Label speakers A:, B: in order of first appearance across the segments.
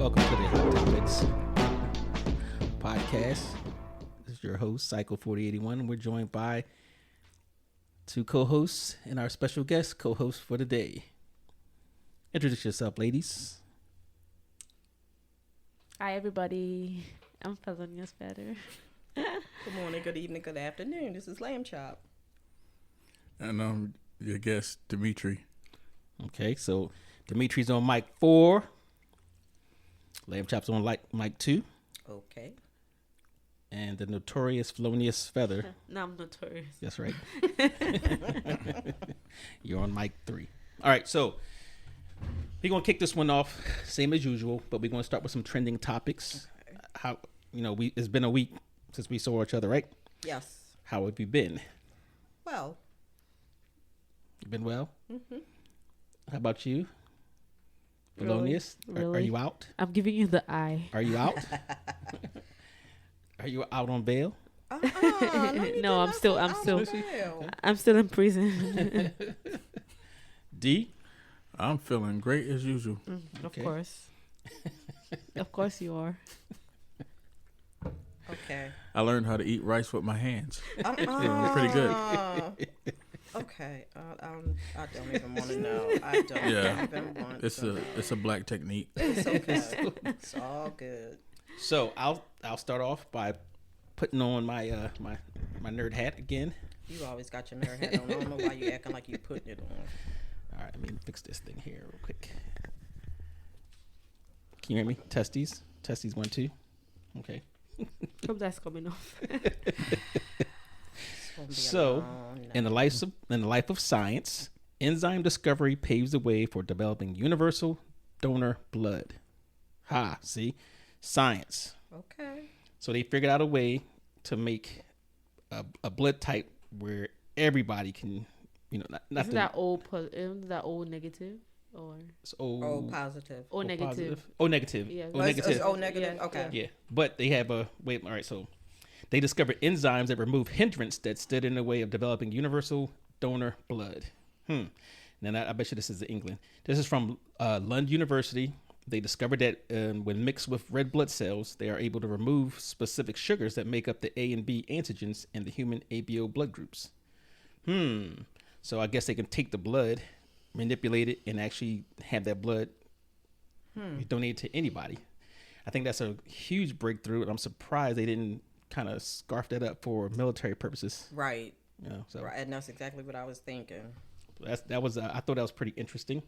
A: Welcome to the Hot Topix Podcast. This is your host, Cycle 4081. We're joined by two co-hosts and our special guest co-host for the day. Introduce yourself, ladies.
B: Hi, everybody. I'm Felonious Better.
C: Good morning, good evening, good afternoon. This is Lamb Chop.
D: And I'm your guest, Demetri.
A: Okay, so Demetri's on mic 4. Lamb Chop's on mic 2.
C: Okay.
A: And the notorious Felonious Feather.
B: No, I'm notorious.
A: That's right. You're on mic 3. All right, so we're going to kick this one off, same as usual, but we're going to start with some trending topics.
C: Okay.
A: How, it's been a week since we saw each other, right?
C: Yes.
A: How have you been?
C: Well.
A: You been well?
C: Mm-hmm.
A: How about you?
B: Really?
A: Felonious?
B: Really?
A: Are you out?
B: I'm giving you the eye.
A: Are you out? Are you out on bail?
B: No, I'm still in prison.
A: D?
D: I'm feeling great as usual.
B: Of course. Of course you are.
C: Okay.
D: I learned how to eat rice with my hands.
C: Feeling
D: pretty good.
C: Okay. I don't even want to know. I don't even want to.
D: It's a black technique.
C: It's okay. It's all good.
A: So I'll start off by putting on my my nerd hat again.
C: You always got your nerd hat on. I don't know why you acting like you putting it on.
A: All right, let me fix this thing here real quick. Can you hear me? Testes 1 2. Okay.
B: Hope that's coming off.
A: So, in the life of science, enzyme discovery paves the way for developing universal donor blood. See, science.
C: Okay.
A: So they figured out a way to make a blood type where everybody can, not
B: Isn't that old negative or
A: it's old,
C: positive.
B: O negative?
A: positive. O negative.
B: Yeah.
A: O
C: It's
A: negative.
C: O negative.
B: Yeah,
C: Okay.
A: Yeah, but they have all right, so they discovered enzymes that remove hindrance that stood in the way of developing universal donor blood. Now, I bet you this is in England. This is from Lund University. They discovered that when mixed with red blood cells, they are able to remove specific sugars that make up the A and B antigens in the human ABO blood groups. So I guess they can take the blood, manipulate it, and actually have that blood donated to anybody. I think that's a huge breakthrough, and I'm surprised they didn't kind of scarf that up for military purposes.
C: Right.
A: So
C: Right. And that's exactly what I was thinking.
A: I thought that was pretty interesting.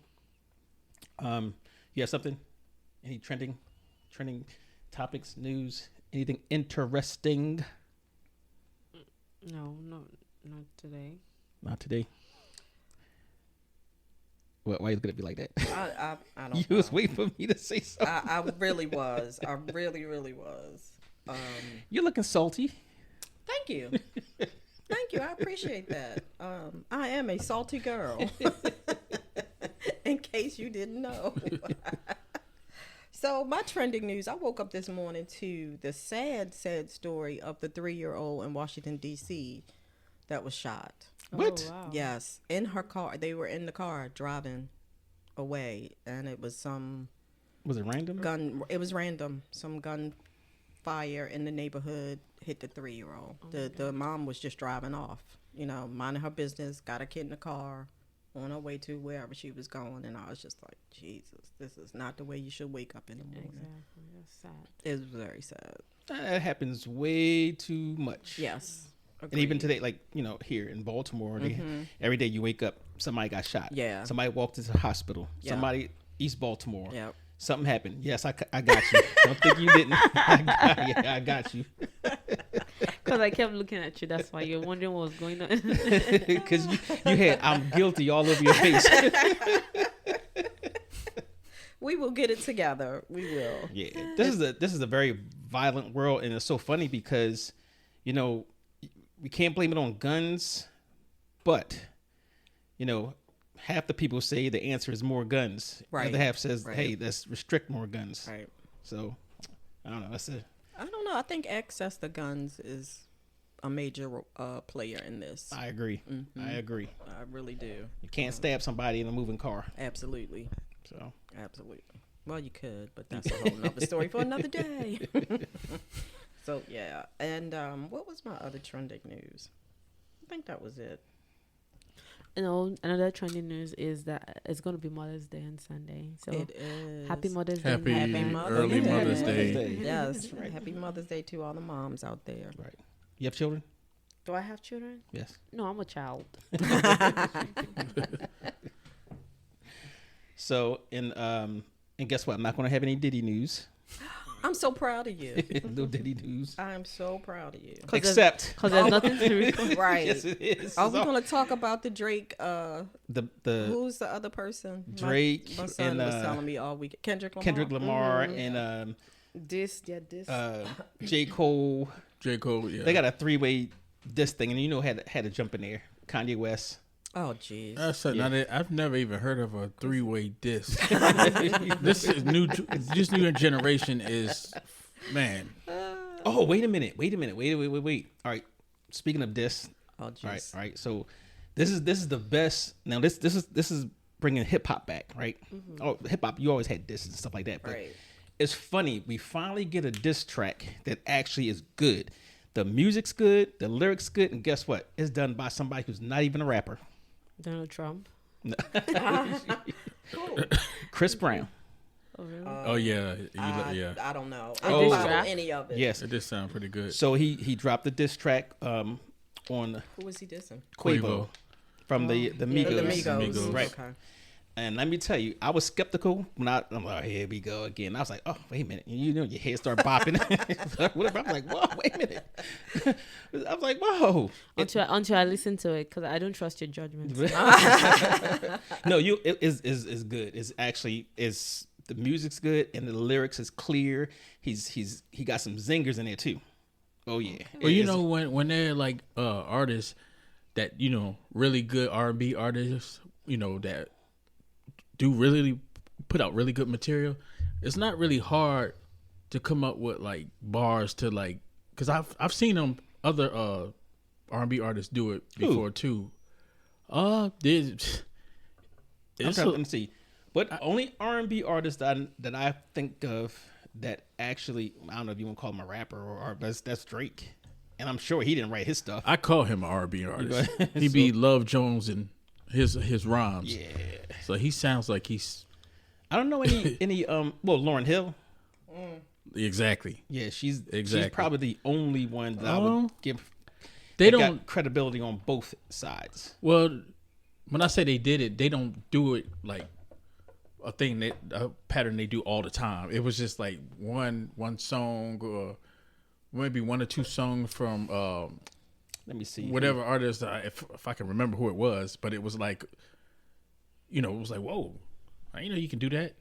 A: You have something? Any trending topics, news, anything interesting?
B: No, not today.
A: Not today. Why are you looking at me like that?
C: I don't
A: You
C: know.
A: was waiting for me to say something.
C: I really was. I really, really was.
A: You're looking salty.
C: Thank you. Thank you. I appreciate that. I am a salty girl. In case you didn't know. So my trending news, I woke up this morning to the sad story of the 3-year-old in Washington, D.C. that was shot.
A: What?
B: Oh, wow.
C: Yes. In her car. They were in the car driving away. And it was some
A: Was it random?
C: gun. It was random. Some gun fire in the neighborhood hit the 3-year-old. The mom was just driving off, minding her business, got her kid in the car on her way to wherever she was going. And I was just like, Jesus, this is not the way you should wake up in the morning.
B: Exactly. That's sad.
C: It was very sad.
A: That happens way too much.
C: Yes.
A: And even today, here in Baltimore, every day you wake up, somebody got shot.
C: Yeah.
A: Somebody walked into the hospital.
C: Yeah.
A: Somebody, East Baltimore.
C: Yep.
A: Something happened. Yes, I got you. Don't think you didn't. I got you.
B: Because I kept looking at you. That's why you're wondering what was going on.
A: Because you had "I'm guilty" all over your face.
C: We will get it together. We will.
A: Yeah, this is a very violent world, and it's so funny because, we can't blame it on guns, but, half the people say the answer is more guns.
C: Right.
A: The other half says,
C: Right.
A: hey, let's restrict more guns.
C: Right.
A: So, I don't know.
C: I don't know. I think access to guns is a major player in this.
A: I agree.
C: Mm-hmm.
A: I agree.
C: I really do.
A: You can't stab somebody in a moving car.
C: Absolutely.
A: So
C: Absolutely. Well, you could, but that's a whole nother story for another day. So yeah, and what was my other trending news? I think that was it.
B: Another trending news is that it's going to be Mother's Day on Sunday. So
C: It is.
B: happy Mother's Day.
D: Happy
B: in advance.
D: early
C: Day.
D: Mother's Day.
C: Yes, happy Mother's Day to all the moms out there.
A: Right. You have children?
B: Do I have children?
A: Yes.
B: No, I'm a child.
A: So, and guess what? I'm not going to have any Diddy news.
C: I'm so proud of you.
A: No Diddy news.
C: I'm so proud of you.
A: Except.
B: Because there's nothing to report.
C: Right.
A: Yes, it is.
C: Are we going to talk about the Drake?
A: the
C: Who's the other person?
A: Drake
C: My son
A: and
C: was telling me all week. Kendrick Lamar.
A: Kendrick Lamar
C: Mhm.
A: and
B: This.
A: J. Cole.
D: J. Cole, yeah.
A: They got a 3-way diss thing, and had to jump in there. Kanye West.
C: Oh, jeez.
D: I've never even heard of a 3-way disc. This is new. This new generation is, man.
A: Oh, wait a minute. Wait. All right. Speaking of diss.
C: Oh,
A: All
C: jeez.
A: right. So this is the best. Now this is bringing hip hop back, right?
C: Mm-hmm.
A: Oh, hip hop. You always had diss and stuff like that, but
C: Right.
A: it's funny. We finally get a diss track that actually is good. The music's good, the lyrics good, and guess what? It's done by somebody who's not even a rapper.
B: Donald Trump.
A: Chris Brown.
B: Oh, really?
D: Oh yeah, yeah.
C: I don't know.
B: A
C: I don't
B: diss
C: follow
B: track?
C: any of it.
A: Yes.
D: It did sound pretty good.
A: So he dropped the diss track on
C: Who was he dissing?
A: Quavo from the Migos.
C: The Migos.
D: Migos.
A: Right.
C: Okay.
A: And let me tell you, I was skeptical when I'm like, here we go again. I was like, oh, wait a minute. You know, your head started bopping. Whatever. I'm like, whoa, wait a minute. I was like, whoa.
B: Until I listen to it, because I don't trust your judgment.
A: No, it is good. It's actually the music's good and the lyrics is clear. He got some zingers in there too. Oh yeah.
D: Well, you know when they're like artists that really good R&B artists, that do really put out really good material. It's not really hard to come up with like bars to like, because I've seen other R&B artists do it before too.
A: Let me see. But only R&B artist that I think of that actually, I don't know if you want to call him a rapper or that's Drake. And I'm sure he didn't write his stuff.
D: I call him an R&B artist. He be Love Jones and his rhymes.
A: Yeah.
D: So he sounds like he's.
A: I don't know any Lauryn Hill.
D: Exactly.
A: Yeah, she's
D: Exactly.
A: probably the only one that I would give.
D: They
A: that
D: don't
A: got credibility on both sides.
D: Well, when I say they did it, they don't do it like a pattern they do all the time. It was just like one song or maybe one or two songs from
A: Let me see.
D: whatever artist, if I can remember who it was, but it was like, it was like, whoa, you can do that.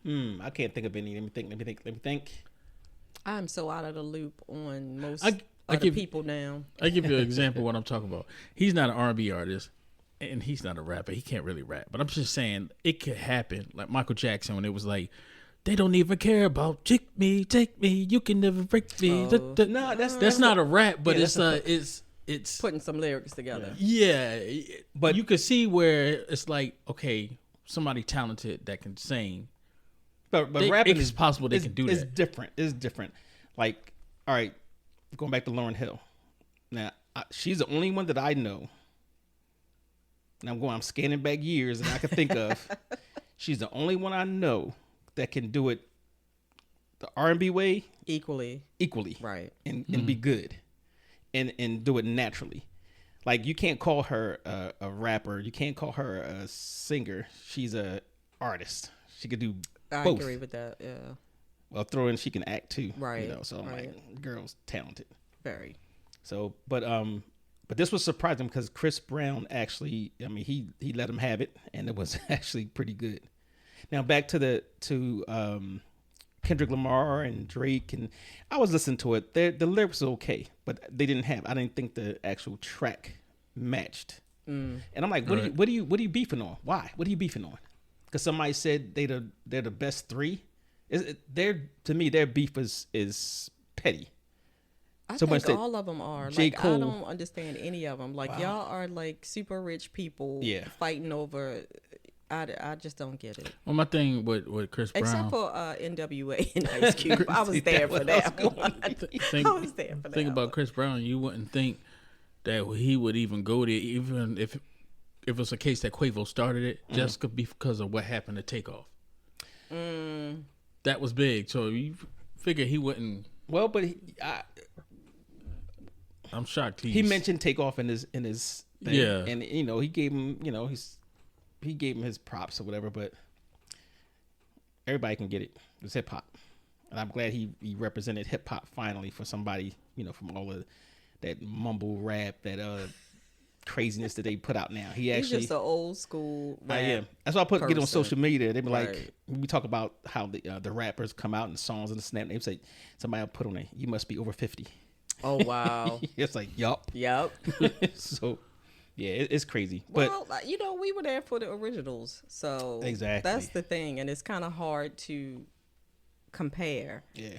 A: I can't think of any. Let me think.
C: I'm so out of the loop on most
D: I
C: other
D: give-
C: people now.
D: I give you an example of what I'm talking about. He's not an R&B artist, and he's not a rapper. He can't really rap. But I'm just saying it could happen. Like Michael Jackson, when it was like, they don't even care about take me, you can never break me.
C: Oh.
A: No,
D: That's not a rap, but
A: Yeah,
D: it's
C: Putting some lyrics together.
D: yeah.
A: But-
D: But you could see where it's like, okay, somebody talented that can sing.
A: But
D: They-
A: rapping
D: it's
A: is
D: possible they can do
A: It's
D: that.
A: different. It's different. Like, all right, going back to Lauryn Hill. Now, she's the only one that I know. And I'm scanning back years and I can think of. She's the only one I know that can do it the R&B way
C: Equally.
A: right,
C: Right.
A: and be good, and do it naturally. Like you can't call her a rapper. You can't call her a singer. She's a artist. She could do
C: I
A: both.
C: agree with that. Yeah.
A: Well, throw in she can act too.
C: Right,
A: So I'm
C: right.
A: like, girl's talented.
C: Very.
A: So, but this was surprising because Chris Brown actually, he let him have it, and it was actually pretty good. Now back to Kendrick Lamar and Drake, and I was listening to it. The lyrics were okay, but I didn't think the actual track matched. And I'm like, what are you beefing on? Why? What are you beefing on? Because somebody said they're the best three. To me, their beef is petty.
C: I
A: Somebody
C: think
A: said
C: all of them are.
A: J.
C: Like,
A: Cole.
C: I don't understand any of them. Like, y'all are like super rich people
A: Yeah.
C: fighting over I just don't get it.
D: Well, my thing with Chris Brown,
C: Except for NWA and Ice Cube. I was there for that one. I was there for that
D: thing about
C: one.
D: Chris Brown, you wouldn't think that he would even go there, even if it was a case that Quavo started it, just because of what happened to Takeoff. That was big, so you figure he wouldn't.
A: Well, but
D: I'm shocked.
A: he mentioned Takeoff in his thing,
D: Yeah.
A: and he gave him he gave him his props or whatever, but everybody can get it. It's hip hop, and I'm glad he represented hip hop finally for somebody from all of that mumble rap, that craziness that they put out now.
C: He's just an old school rap.
A: I am. That's why I get on
C: person.
A: social media. They be like,
C: Right.
A: we talk about how the rappers come out and songs and the snap. They say somebody will put on it. You must be over 50.
C: Oh wow.
A: It's like yup.
C: Yep.
A: So yeah, it's crazy. But
C: Well, we were there for the originals, so
A: Exactly.
C: that's the thing, and it's kind of hard to compare.
A: yeah,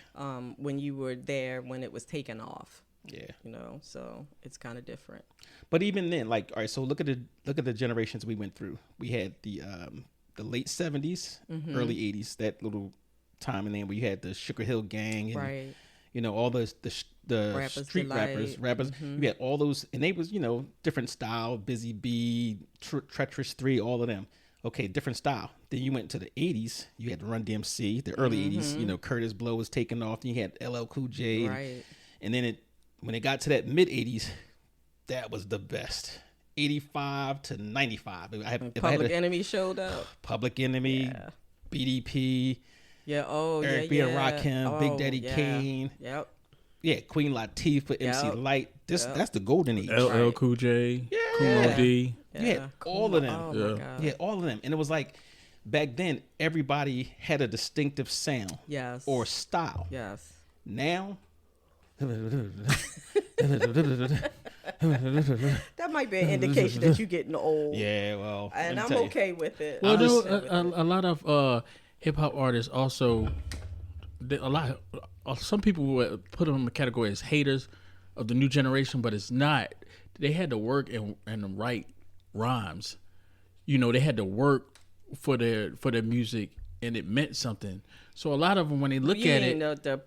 C: When you were there when it was taken off,
A: yeah.
C: so it's kind of different.
A: But even then, like, all right, so look at the generations we went through. We had the late 70s,
C: Mm-hmm.
A: early 80s, that little time, and then we had the Sugar Hill Gang, and
C: Right.
A: all the
C: Rappers
A: street
C: Delight.
A: rappers.
C: Mm-hmm.
A: We had all those, and they was different style. Busy Bee, Treacherous 3, all of them. Okay, different style. Then you went to the 80s. You had Run DMC, the early 80s. Curtis Blow was taking off. Then you had LL Cool J,
C: Right.
A: and then when it got to that mid 80s, that was the best. 85 to 95.
C: Public Enemy showed up.
A: Public Enemy,
C: Yeah.
A: BDP,
C: Yeah. Oh,
A: Eric B.
C: yeah.
A: and Rakim, Big Daddy
C: yeah.
A: Kane.
C: Yep.
A: Yeah, Queen Latifah, MC
C: Yep.
A: Light.
C: Yep.
A: That's the golden age.
D: LL Cool J,
A: Yeah.
D: Cool D.
A: You had all of them.
C: Oh
D: Yeah.
C: my God.
A: Yeah, all of them. And it was like back then everybody had a distinctive sound
C: Yes.
A: or style.
C: Yes.
A: Now
C: That might be an indication that you're getting old.
A: yeah, well,
C: And
A: let me
C: I'm
A: tell you.
C: okay with it.
D: Well,
C: I'm
D: no,
C: okay with it.
D: a lot of hip hop artists also, some people would put them in the category as haters of the new generation, but it's not. They had to work and write rhymes. They had to work for their music, and it meant something. So a lot of them, when they look
C: You
D: at
C: mean
D: it,
C: the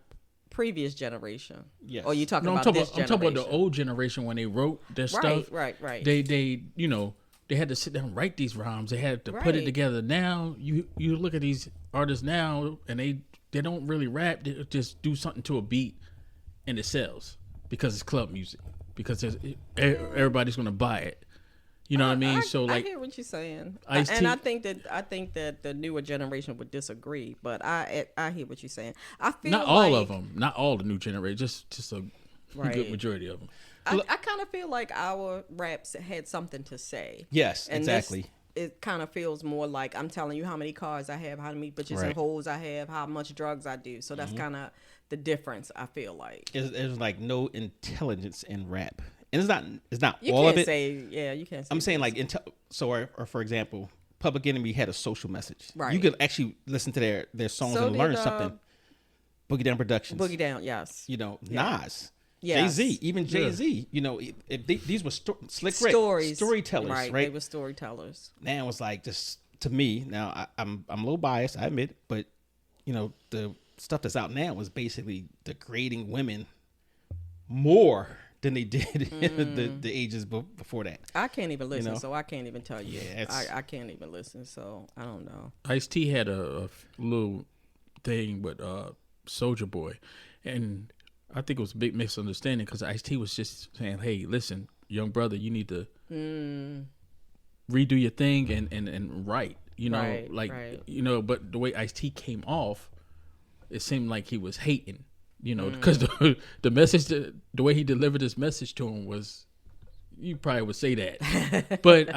C: previous generation?
A: Yes.
C: Or you talking
D: no,
C: about this
D: I'm
C: generation?
D: talking about the old generation when they wrote their stuff.
C: Right.
D: They they had to sit down and write these rhymes. They had to put it
C: Right.
D: together. Now you look at these artists now, and they don't really rap. They just do something to a beat, and it sells because it's club music. Because everybody's gonna buy it. You know what I mean? So
C: I
D: like,
C: hear what you're saying,
D: Ice-T-
C: and I think that the newer generation would disagree, but I hear what you're saying. I feel
D: not all
C: like,
D: of them, not all the new generation, just a
C: Right.
D: good majority of them.
C: I kind of feel like our raps had something to say.
A: Yes,
C: And
A: exactly.
C: It kind of feels more like I'm telling you how many cars I have, how many bitches
A: Right.
C: and hoes I have, how much drugs I do. So that's kind of the difference. I feel like
A: There's like no intelligence in rap, and it's not
C: you
A: all
C: can't
A: of it.
C: say you can't. Say
A: I'm saying
C: this.
A: like or for example, Public Enemy had a social message.
C: Right.
A: You could actually listen to their songs
C: So
A: and
C: did,
A: learn something. Boogie Down Productions.
C: Boogie Down, yes.
A: Nas.
C: Yes.
A: Jay-Z, even Jay-Z, these were Slick Rick, storytellers, right?
C: They were storytellers.
A: Now it's like just to me. Now I'm a little biased, I admit, but the stuff that's out now is basically degrading women more than they did in the ages before that.
C: I can't even listen,
A: know?
C: so I can't even tell you.
A: Yeah, it's-
C: I can't even listen, so I don't know.
D: Ice-T had a little thing with Soulja Boy, and I think it was a big misunderstanding because Ice-T was just saying, "Hey, listen, young brother, you need to redo your thing and write."
C: Right,
D: like
C: right.
D: But the way Ice-T came off, it seemed like he was hating, because the message, the way he delivered his message to him was, you probably would say that, but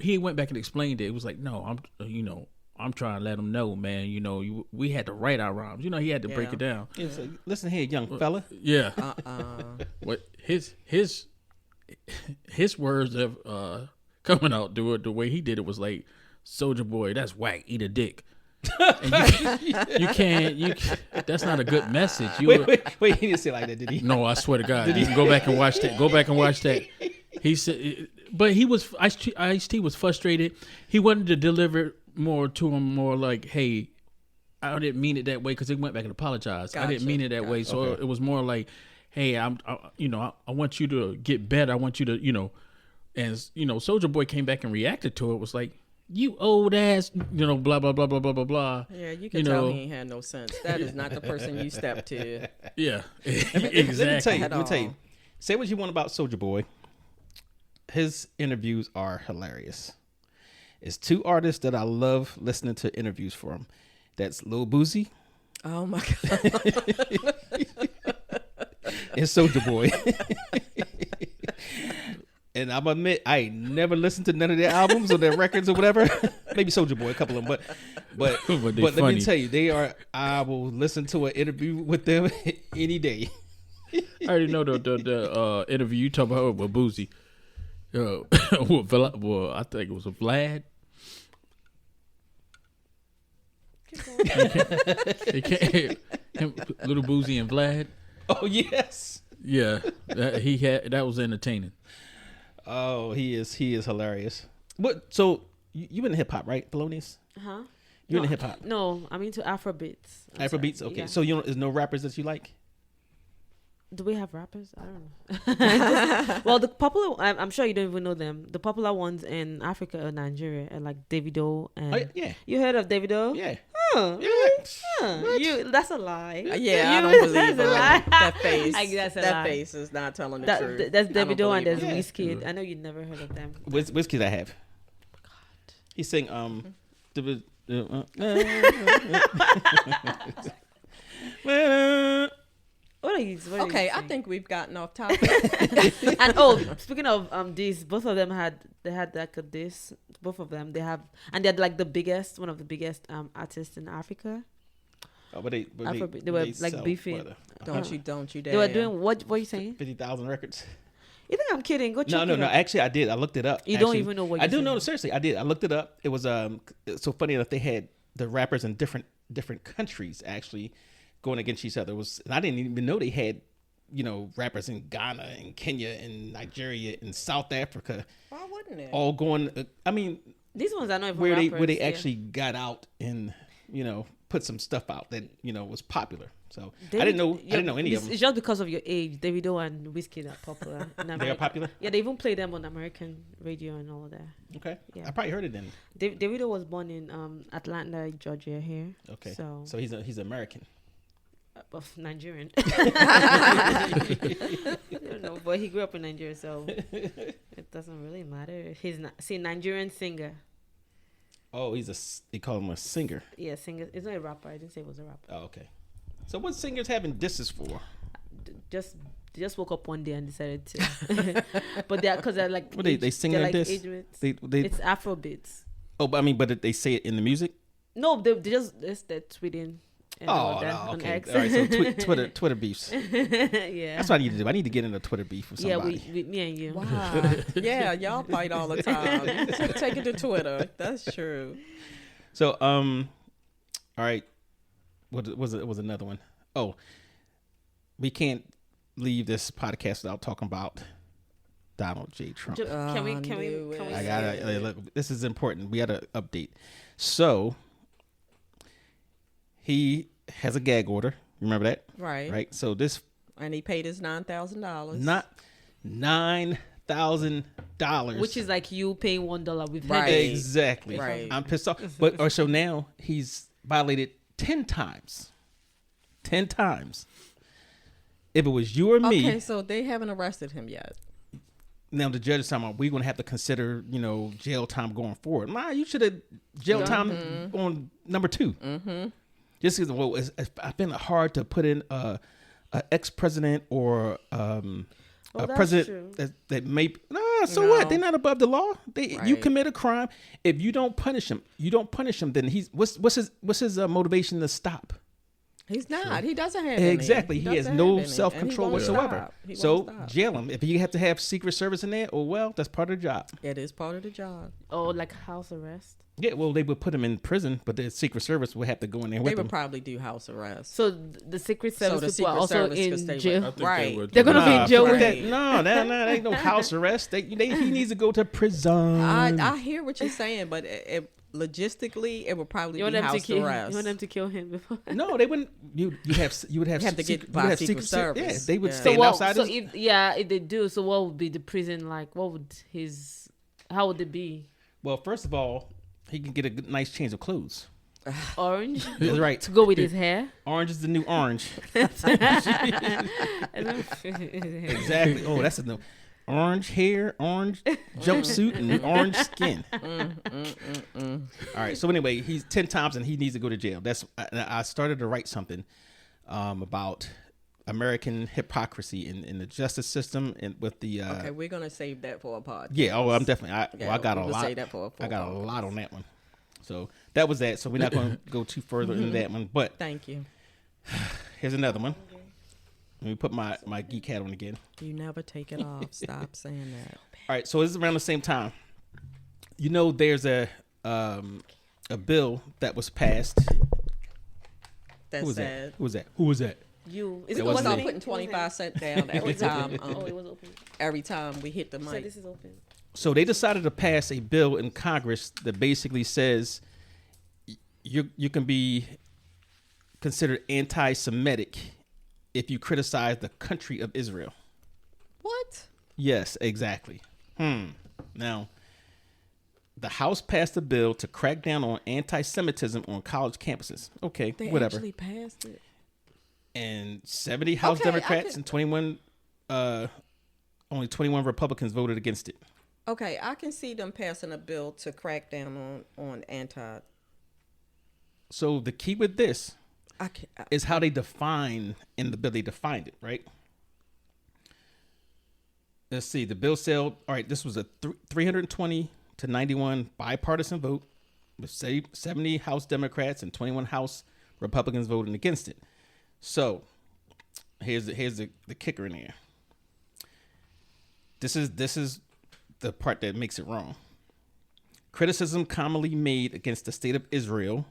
D: he went back and explained it. It was like, no, I'm trying to let him know, man. We had to write our rhymes. He had to break
C: Yeah.
D: it down.
A: It's like, listen here, young fella.
D: Yeah. What his words of coming out the way he did it was like, "Soulja Boy, that's whack. Eat a dick." And you can't. That's not a good message.
A: Wait, he didn't say it like that, did he?
D: No, I swear to God. You can go back and watch that. He said, But he was Ice-T was frustrated. He wanted to deliver more to him, more like, "Hey, I didn't mean it that way," because he went back and apologized. I didn't mean it that way, so it was more like, "Hey, I want you to get better. I want you to, and Soulja Boy came back and reacted to it. Was like, "You old ass, blah blah blah blah blah blah blah."
C: Yeah, you can tell he ain't had no sense. That is not the person you step to.
D: Yeah, exactly.
A: Let me tell you. Say what you want about Soulja Boy. His interviews are hilarious. It's two artists that I love listening to interviews from. That's Lil Boosie.
C: Oh my God.
A: And Soulja Boy. And I'm admit I ain't never listened to none of their albums or their records or whatever. Maybe Soulja Boy, a couple of them, but let me tell you, I will listen to an interview with them any day.
D: I already know the interview you talking about with Boosie. Well, I think it was a Vlad. Little Boosie and Vlad.
A: Oh yes.
D: Yeah, that was entertaining.
A: Oh, he is hilarious. What? So you in hip hop, right, Thelonious?
B: Huh?
A: You're into hip hop.
B: No, I'm into Afrobeats.
A: Afrobeats, okay.
B: Yeah.
A: So there's no rappers that you like?
B: Do we have rappers? I don't know. Well, the popular, I'm sure you don't even know them. The popular ones in Africa or Nigeria are like Davido and.
A: Yeah.
B: You heard of Davido?
A: Yeah.
B: Huh.
A: Yeah.
B: Huh. That's a lie.
C: Yeah, I don't believe
B: that's a
C: it.
B: lie.
C: That face.
B: That's a
C: that
B: lie.
C: face is not telling the truth.
B: That's
C: I don't
B: Davido and
C: believe
B: there's
C: it.
B: Wizkid. I know you never heard of them.
A: Wizkid I have.
B: God.
A: He sang
B: What are you?
C: Okay, I think we've gotten off topic.
B: And speaking of these, both of them had like this. Both of them they have, and they're like one of the biggest artists in Africa.
A: Oh, but they
B: were like beefing.
C: Don't you dare.
B: They were doing what are you saying?
A: 50,000 records.
B: You think I'm kidding? Go check it
A: No.
B: out.
A: Actually, I did. I looked it up.
B: You don't even know what
A: I
B: you're
A: do know.
B: saying.
A: Seriously, I did. I looked it up. It was so funny enough. They had the rappers in different countries actually going against each other. I didn't even know they had rappers in Ghana and Kenya and Nigeria and South Africa.
C: Why wouldn't it?
A: All going.
B: These ones are not even
A: where
B: rappers,
A: they actually got out and put some stuff out that was popular. So I didn't know any of them.
B: It's just because of your age. Davido and Wizkid are popular.
A: They are popular.
B: Yeah, they even play them on American radio and all of that.
A: Okay,
B: yeah.
A: I probably heard it then.
B: Davido was born in Atlanta, Georgia. Here.
A: Okay,
B: so
A: he's American.
B: Of Nigerian. I don't know, but he grew up in Nigeria, so it doesn't really matter. He's not. See, Nigerian singer.
A: Oh, they call him a singer.
B: Yeah, singer. It's not a rapper. I didn't say it was a rapper.
A: Oh, okay. So what singers having disses for?
B: Just woke up one day and decided to. But they're like.
A: What they sing like this?
B: It's Afrobeats.
A: Oh, but did they say it in the music?
B: No, they're tweeting.
A: Okay.
B: X.
A: All right, so Twitter beefs.
B: Yeah.
A: That's what I need to do. I need to get into Twitter beef with somebody.
B: Yeah, me and you.
C: Wow. Yeah, y'all fight all the time. Take it to Twitter. That's true.
A: So, all right. What was it? Was another one? Oh, we can't leave this podcast without talking about Donald J. Trump.
B: Can we?
A: I gotta look. This is important. We gotta update. So. He has a gag order. Remember that?
C: Right.
A: Right. So
C: and he paid his $9,000.
A: Not $9,000.
B: Which is like you paying $1 with
C: right.
A: Exactly.
C: Right.
A: I'm pissed off. But so now he's violated 10 times. 10 times. If it was you or me.
C: Okay, so they haven't arrested him yet.
A: Now the judge is talking about we're going to have to consider, jail time going forward. You should have jail time on number 2. Mm-hmm. Just because it's been hard to put in a ex-president or a president that may. What? They're not above the law. You commit a crime. If you don't punish him, then what's his motivation to stop?
C: He's not. He doesn't have
A: exactly.
C: He
A: has no self-control whatsoever.
C: So
A: jail him. If you have to have Secret Service in there, that's part of the job.
C: It is part of the job.
B: Oh, like house arrest.
A: Yeah, well, they would put him in prison, but the Secret Service would have to go in there with
C: They would
A: him.
C: probably do house arrest.
B: So the Secret Service
C: the
B: people are
C: Secret
B: also
C: Service could
B: in
C: stay
B: jail.
C: with-
D: They
C: Right.
D: would
B: They're gonna be in jail with
C: right.
A: No, there ain't no house arrest. He needs to go to prison.
C: I hear what you're saying, but logistically, it would probably
B: You want
C: be
B: them to
C: house
B: kill?
C: arrest.
B: You want them to kill him before?
A: No, they wouldn't. You would have
C: Have to get by Secret Service.
A: Yeah, they would
C: Yeah.
A: stand outside.
B: So if they do, so what would be the prison like? What would how would it be?
A: Well, first of all, he can get a nice change of clothes.
B: Orange
A: That's right.
B: to go with his hair.
A: Orange is the new orange. Exactly. Oh, that's a new orange hair, orange jumpsuit, and orange skin. All right. So anyway, he's 10 times and he needs to go to jail. I started to write something about American hypocrisy in the justice system and with the.
C: Okay, we're gonna save that for a podcast.
A: Yeah. Oh, I'm definitely. I got a
C: we'll
A: lot.
C: save that for
A: I got a lot on that one. So that was that. So we're not going to go too further into that one. But
C: Thank you.
A: here's another one. Let me put my geek hat on again.
C: You never take it off. Stop saying that.
A: All right, so this is around the same time. You know, there's a bill that was passed.
C: That's
A: Who was
C: sad.
A: that? Who was that? Who was that?
B: You.
A: That
B: Is it
A: wasn't
C: Stop
A: me.
B: open?
C: putting 25 cents down every time.
B: Oh, it was open.
C: Every time we hit the
B: So
C: mic.
B: this is open.
A: So they decided to pass a bill in Congress that basically says you can be considered anti-Semitic if you criticize the country of Israel.
C: What?
A: Yes, exactly. Now, the House passed a bill to crack down on anti-Semitism on college campuses. Okay,
C: They
A: whatever.
C: actually passed it.
A: And 70 House
C: Okay, I
A: Democrats
C: could-
A: and 21, only 21 Republicans voted against it.
C: Okay, I can see them passing a bill to crack down on anti.
A: So the key with this
C: I can,
A: is how they define in the bill. They defined it, right? Let's see. The bill said, all right, this was a 320 to 91 bipartisan vote with 70 House Democrats and 21 House Republicans voting against it. So here's the kicker in there. This is the part that makes it wrong. Criticism commonly made against the state of Israel,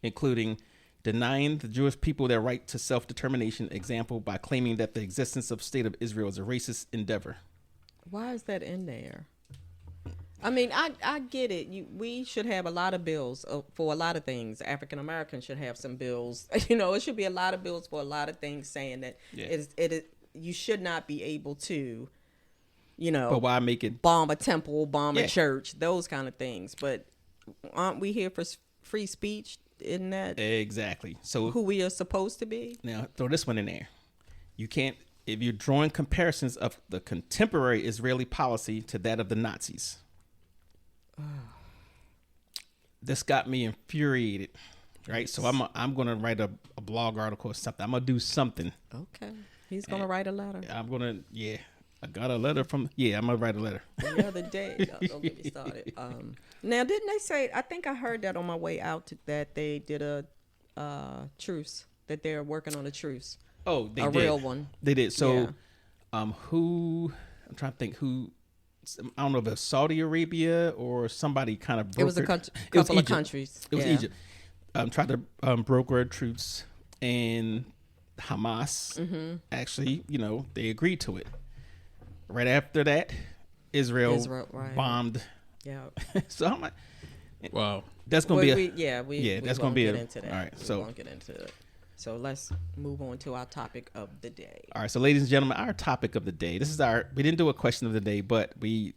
A: including denying the Jewish people their right to self-determination, example, by claiming that the existence of state of Israel is a racist endeavor.
C: why is that in there? I mean, I get it. We should have a lot of bills for a lot of things. African Americans should have some bills. You know, it should be a lot of bills for a lot of things saying that you should not be able to, you know,
A: But why make it?
C: bomb a temple, bomb
A: Yeah.
C: a church, those kind of things. But aren't we here for free speech? Isn't that
A: Exactly. So
C: who we are supposed to be?
A: now throw this one in there. You can't, if you're drawing comparisons of the contemporary Israeli policy to that of the Nazis. This got me infuriated, right? So I'm gonna write a blog article or something. I'm gonna do something.
C: Okay. He's going to write a letter.
A: I got a letter from, I'm gonna write a letter.
C: The other day, don't get me started. Now, didn't they say, I think I heard that on my way out, that they did a truce, that they're working on a truce.
A: Oh, they
C: A
A: did.
C: real one.
A: They did. So,
C: Yeah.
A: I'm trying to think who, I don't know if it was Saudi Arabia or somebody kind of brokered.
C: It was a
A: It was
C: couple of
A: Egypt.
C: countries.
A: It was
C: Yeah.
A: Egypt. Tried to broker a truce, and Hamas actually, they agreed to it. Right after that, Israel
C: right.
A: bombed.
C: Yeah.
A: So I'm like,
D: Wow.
A: that's gonna be a
C: we
A: that's gonna
C: won't
A: be
C: get
A: a-
C: into that.
A: all right,
C: We
A: so-
C: won't get into it. So let's move on to our topic of the day.
A: All right, so ladies and gentlemen, our topic of the day. This is we didn't do a question of the day, but we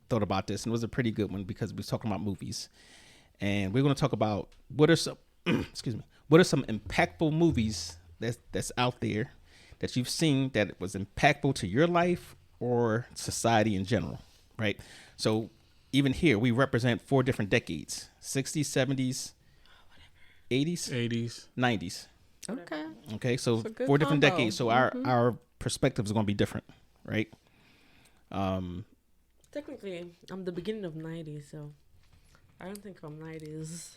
A: thought about this and it was a pretty good one because we was talking about movies. And we're going to talk about what are some what are some impactful movies that's out there that you've seen that was impactful to your life or society in general, right? So even here we represent 4 different decades: 60s, 70s, 80s,
D: 80s.
A: 90s.
C: Okay.
A: Okay, so
C: It's a good
A: 4 different
C: combo.
A: decades. So our perspectives are going to be different, right?
B: Technically, I'm the beginning of 90s, so I don't think I'm 90s.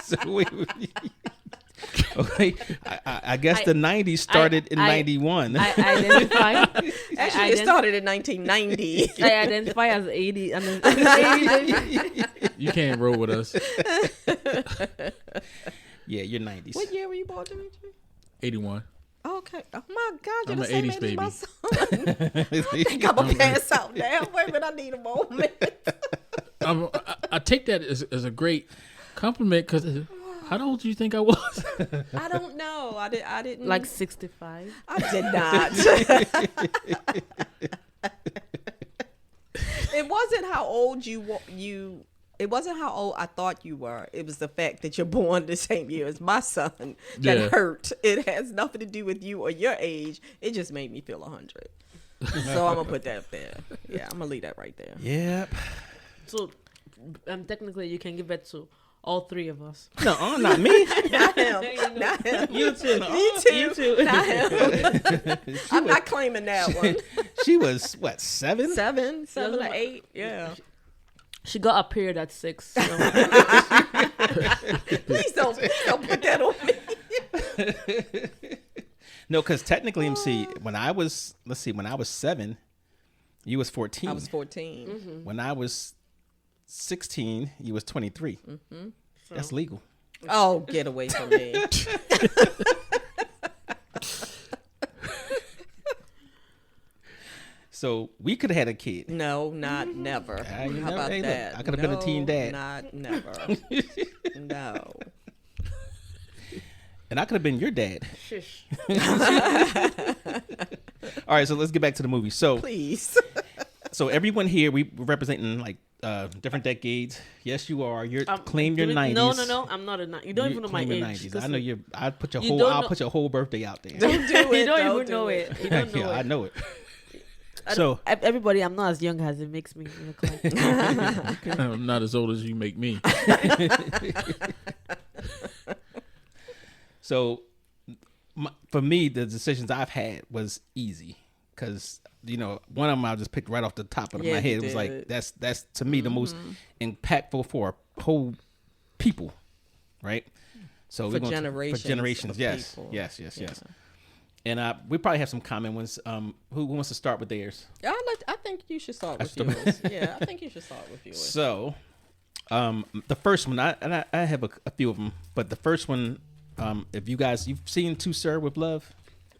A: So Okay, I guess the 90s started in 91.
B: I identify.
C: Actually, it started in 1990.
B: I identify as 80.
D: You can't roll with us.
A: Yeah, you're 90s.
C: What year were you born, Demetri?
D: 81.
C: Okay. Oh my God, you're
D: I'm
C: the
D: an
C: same
D: 80s
C: age
D: baby.
C: as my son. I think I'm gonna pass out now. Wait a minute, I need a moment.
D: I take that as a great compliment because how old do you think I was?
C: I don't know. I didn't
B: Like 65.
C: I did not. It wasn't how old you. It wasn't how old I thought you were. It was the fact that you're born the same year as my son that
D: Yeah.
C: hurt. It has nothing to do with you or your age. It just made me feel 100. So I'm gonna put that up there. Yeah, I'm gonna leave that right there.
A: Yep.
B: So, technically, you can give it to all three of us.
A: No, not me.
C: Not him. Not him.
B: You too.
C: Me too.
B: You too.
C: Not him. I'm not claiming that one.
A: She was what, 7?
C: 7 or 8. Yeah.
B: She got a period at 6. So.
C: Please don't put that on me.
A: No, because technically, when I was 7, you was 14.
C: I was 14.
B: Mm-hmm.
A: When I was 16, you was 23.
C: Mm-hmm.
A: That's legal.
C: Oh, get away from me.
A: So we could have had a kid.
C: No, not never.
A: You
C: How
A: never-
C: about
A: hey, look,
C: that?
A: I could have been a teen dad.
C: Not never. No.
A: And I could have been your dad.
B: Shush.
A: All right, so let's get back to the movie. So
C: Please.
A: so everyone here, we're representing like different decades. Yes, you are. You're claim your 90s.
B: No. I'm not a 90s. You don't even know my
A: claim your
B: age.
A: 90s. I know you. I'll put your
B: don't
A: put your whole birthday out there.
C: Don't do it.
B: You don't even
C: do
B: know it. You don't know
A: Yeah,
B: it.
A: I know it.
B: So everybody, I'm not as young as it makes me look like.
D: I'm not as old as you make me.
A: So for me, the decisions I've had was easy because one of them I just picked right off the top of my head. It was like that's to me the most impactful for a whole people, right? So
C: For generations.
A: For generations,
C: of
A: yes,
C: people.
A: yes. And we probably have some common ones. Who wants to start with theirs?
C: I think you should start with yours. Yeah, I think you should start with yours.
A: So, the first one, I have a few of them, but the first one, if you've seen To Serve with Love,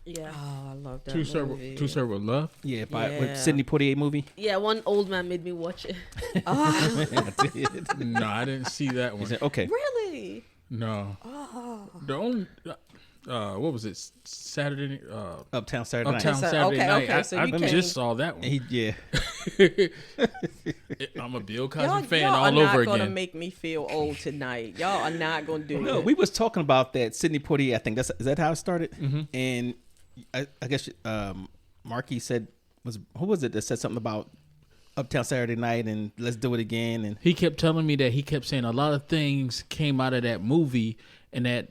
B: Yeah.
C: Oh, I love that
D: Two Serve with Love.
A: yeah, with Sidney Poitier movie.
B: Yeah, one old man made me watch it.
A: I did.
D: No, I didn't see that
A: He
D: one.
A: said, okay,
C: Really?
D: No. The only what was it? Saturday.
A: Uptown Saturday Night.
D: Uptown Saturday Night.
C: okay, so
D: I
C: you
D: just saw that one.
A: Yeah.
D: I'm a Bill Cosby
C: Y'all
D: fan
C: are
D: all
C: not
D: over
C: gonna
D: again.
C: make me feel old tonight. Y'all are not gonna do
A: No,
C: it.
A: we was talking about that Sidney Poitier. I think is that how it started?
D: Mm-hmm.
A: And I guess Marky said who was it that said something about Uptown Saturday Night and Let's Do It Again? And
D: He kept telling me that he kept saying a lot of things came out of that movie and that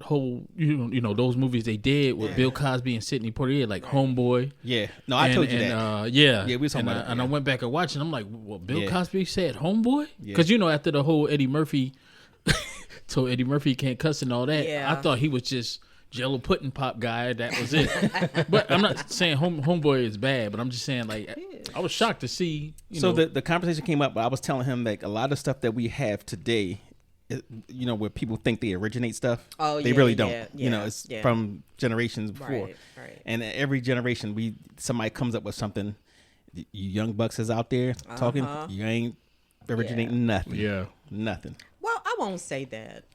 D: whole those movies they did with Bill Cosby and Sidney Poitier, like Homeboy.
A: yeah, no, I told you that.
D: Yeah,
A: we was talking
D: and
A: about it,
D: and I went back and watched, and I'm like, well, Bill
A: Yeah.
D: Cosby said Homeboy,
A: Yeah.
D: because after the whole Eddie Murphy, so Eddie Murphy can't cuss and all that.
C: Yeah.
D: I thought he was just Jello pudding pop guy. That was it. But I'm not saying Homeboy is bad, but I'm just saying like I was shocked to see.
A: The conversation came up, but I was telling him like a lot of stuff that we have today, where people think they originate stuff.
C: Oh,
A: they
C: yeah,
A: really don't.
C: yeah,
A: It's
C: yeah.
A: from generations before.
C: Right.
A: And every generation, somebody comes up with something. You young bucks is out there talking. You ain't originating nothing.
D: Yeah.
A: Nothing.
C: Well, I won't say that.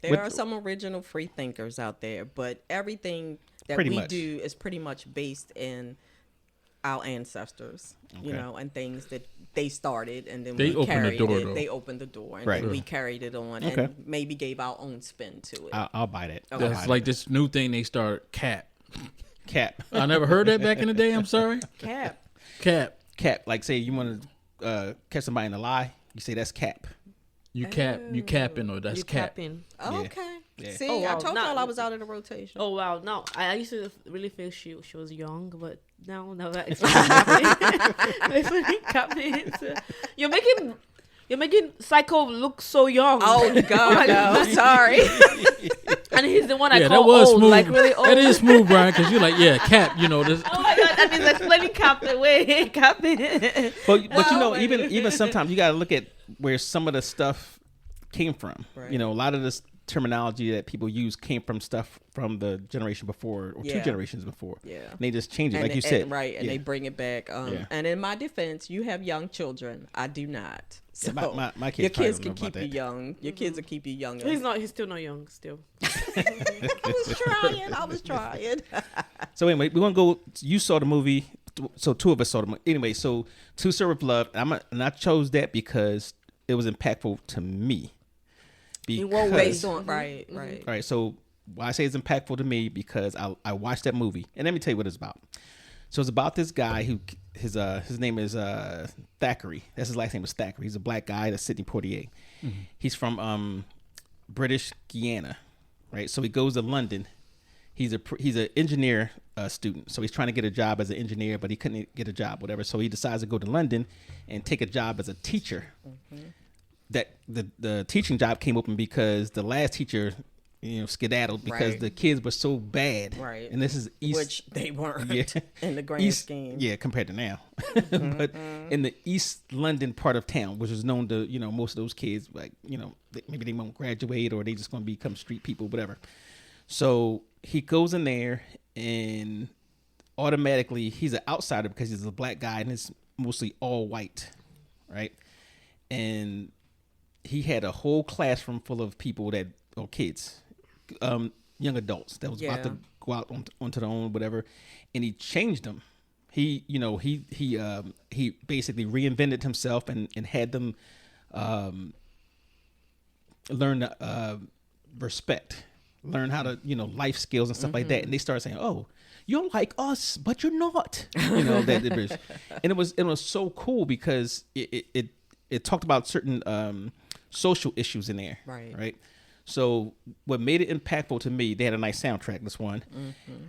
C: There are some original free thinkers out there, but everything that
A: Pretty
C: we
A: much.
C: do is pretty much based in our ancestors,
A: Okay.
C: and things that they started, and then
D: They
C: we
D: opened the
C: carried
D: door,
C: it.
D: though.
C: They opened the door, and
A: Right.
C: then we carried it on,
A: Okay.
C: and maybe gave our own spin to it.
A: I'll buy that.
C: Okay.
A: I'll buy
D: That's
A: that.
D: like this new thing they start cap.
A: Cap.
D: I never heard that back in the day. I'm sorry.
C: Cap.
D: Cap.
A: Cap. Like say you want to catch somebody in a lie, you say that's cap.
D: You capping or that's
B: You
D: cap.
B: capping.
C: Oh,
A: Yeah.
C: okay.
A: Yeah.
C: See,
B: Oh, wow.
C: I told
B: Now-
C: y'all I was out of the rotation.
B: Oh wow! No, I used to really feel she was young, but now that it's capping, you're making Psycho look so young.
C: Oh God, no! Sorry.
B: And he's the one I
D: Yeah,
B: call
D: that was
B: old,
D: smooth.
B: like really old.
D: That is smooth, Brian, because you're like, yeah, Cap, you know, this.
B: Oh my god, and he's explaining Captain. Wait, Captain.
A: But you know, even sometimes you got to look at where some of the stuff came from.
C: Right.
A: You know, a lot of this terminology that people use came from stuff from the generation before or two
C: Yeah.
A: generations before.
C: Yeah.
A: And they just change it,
C: And
A: like you said.
C: right, and
A: Yeah.
C: they bring it back.
A: Yeah.
C: And in my defense, you have young children. I do not. So
A: Yeah, my kids
C: your
A: probably
C: kids
A: don't
C: can
A: know about
C: keep you
A: that.
C: young. Your kids will keep you young.
B: He's still not young. Still.
C: I was trying.
A: So anyway, we're gonna go. You saw the movie, so two of us saw the movie. Anyway, so To Serve with Love, and I chose that because it was impactful to me.
B: In what way?
C: Based on right.
A: All right, so why I say it's impactful to me because I watched that movie, and let me tell you what it's about. So it's about this guy who his name is Thackeray. That's his last name is Thackeray. He's a black guy. That's Sidney Poitier. Mm-hmm. He's from British Guiana, right? So he goes to London. He's an engineer student, so he's trying to get a job as an engineer, but he couldn't get a job, whatever. So he decides to go to London and take a job as a teacher. Mm-hmm. That the teaching job came open because the last teacher, skedaddled because
C: Right.
A: the kids were so bad.
C: Right.
A: And this is East,
C: Which they weren't
A: Yeah.
C: in the grand
A: East,
C: scheme.
A: yeah, compared to now. But in the East London part of town, which is known to, most of those kids, like, maybe they won't graduate or they just going to become street people, whatever. So he goes in there and automatically he's an outsider because he's a black guy and it's mostly all white, right? And he had a whole classroom full of people kids, young adults that was about to go out onto their own, whatever, and he changed them. He basically reinvented himself and had them learn respect, learn how to life skills and stuff like that. And they started saying, "Oh, you're like us, but you're not." And it was so cool because it talked about certain social issues in there, right? So what made it impactful to me, they had a nice soundtrack, this one,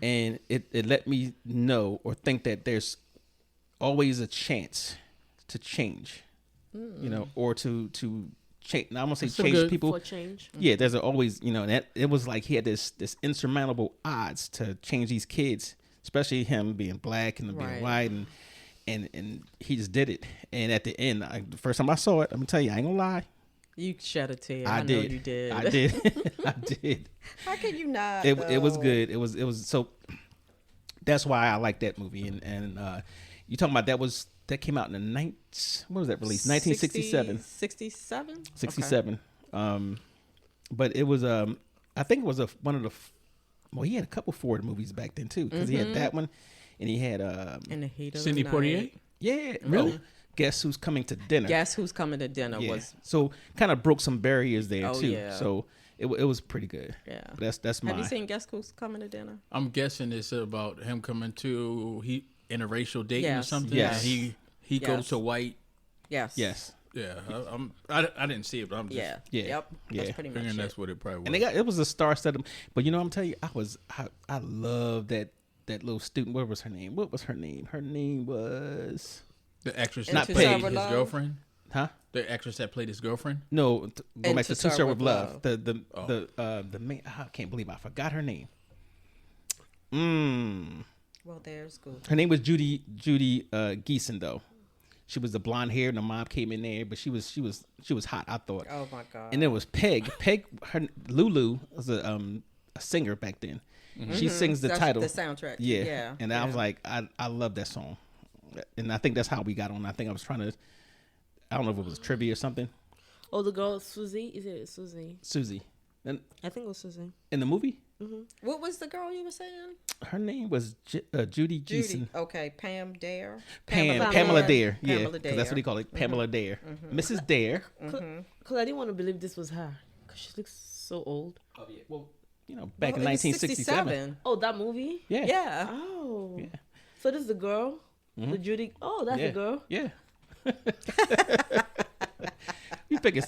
A: and it let me know or think that there's always a chance to change, or to change. Now I'm gonna say
D: That's so
A: change
D: good.
A: people.
B: For change.
A: Yeah, there's always, and that it was like he had this insurmountable odds to change these kids, especially him being black and being white, and he just did it. And at the end, the first time I saw it, I'm gonna tell you, I ain't gonna lie.
C: You shed a tear.
A: I
C: know
A: did.
C: you did.
A: I did. I did.
C: How can you not?
A: It was
C: though?
A: good. It was so. That's why I like that movie. And you talking about that came out in the what was that released? 1967.
C: 67.
A: 67. But it was I think it was one of the. Well, he had a couple Ford movies back then too, because he had that one, and he had
C: In the heat of
D: Sidney
C: the night.
D: Poitier?
A: yeah, really. Guess Who's Coming to Dinner?
C: Guess Who's Coming to Dinner
A: Yeah.
C: was.
A: So kind of broke some barriers there
C: Oh,
A: too.
C: yeah.
A: So it was pretty good.
C: Yeah.
A: But that's
C: Have
A: mine.
C: you seen Guess Who's Coming to Dinner?
D: I'm guessing it's about him coming to interracial dating or
C: Yes.
D: something.
A: Yes.
D: And he goes
C: Yes.
D: to white.
C: Yes.
A: Yes.
D: Yeah, I didn't see it, but I'm just
C: Yeah.
A: Yeah.
C: Yep.
A: Yeah.
C: That's pretty much
D: figuring
C: it.
D: that's what it probably was.
A: And it was a star set. But I'm telling you, I love that little student. What was her name? Her name was
D: The actress
C: Into
D: that played
C: Serve
D: his
C: with Love?
D: girlfriend.
A: huh?
D: The actress that played his girlfriend.
A: No, go back
C: Into
A: to To Serve with Love.
C: Love.
A: The main. I can't believe I forgot her name.
C: Well, there's good.
A: Her name was Judy Geeson though. She was the blonde hair, and the mom came in there, but she was hot. I thought.
C: Oh my God.
A: And there was Peg. Lulu was a singer back then. She sings the
C: That's
A: title.
C: The soundtrack.
A: Yeah.
C: Yeah.
A: And I was like, I love that song. And I think that's how we got on. I think I was trying to, I don't know if it was trivia or something.
B: Oh, the girl Susie. Is it Susie?
A: Susie. And
B: I think it was Susie.
A: in the movie,
C: What was the girl you were saying?
A: her name was Judy Geeson.
C: Judy. Okay. Pam Dare.
A: Pamela Dare. Yeah.
C: Pamela
A: 'Cause that's what he called it. Pamela Dare. Mrs. Dare.
B: Cause I didn't want to believe this was her. Cause she looks so old.
A: Oh, yeah. Well, back
C: Well,
A: in
C: it was
A: 1967.
B: Oh, that movie.
A: Yeah.
C: Yeah.
B: Oh.
A: Yeah.
B: So this is the girl. The Judy. Oh, that's
A: Yeah.
B: the girl.
A: Yeah. You figure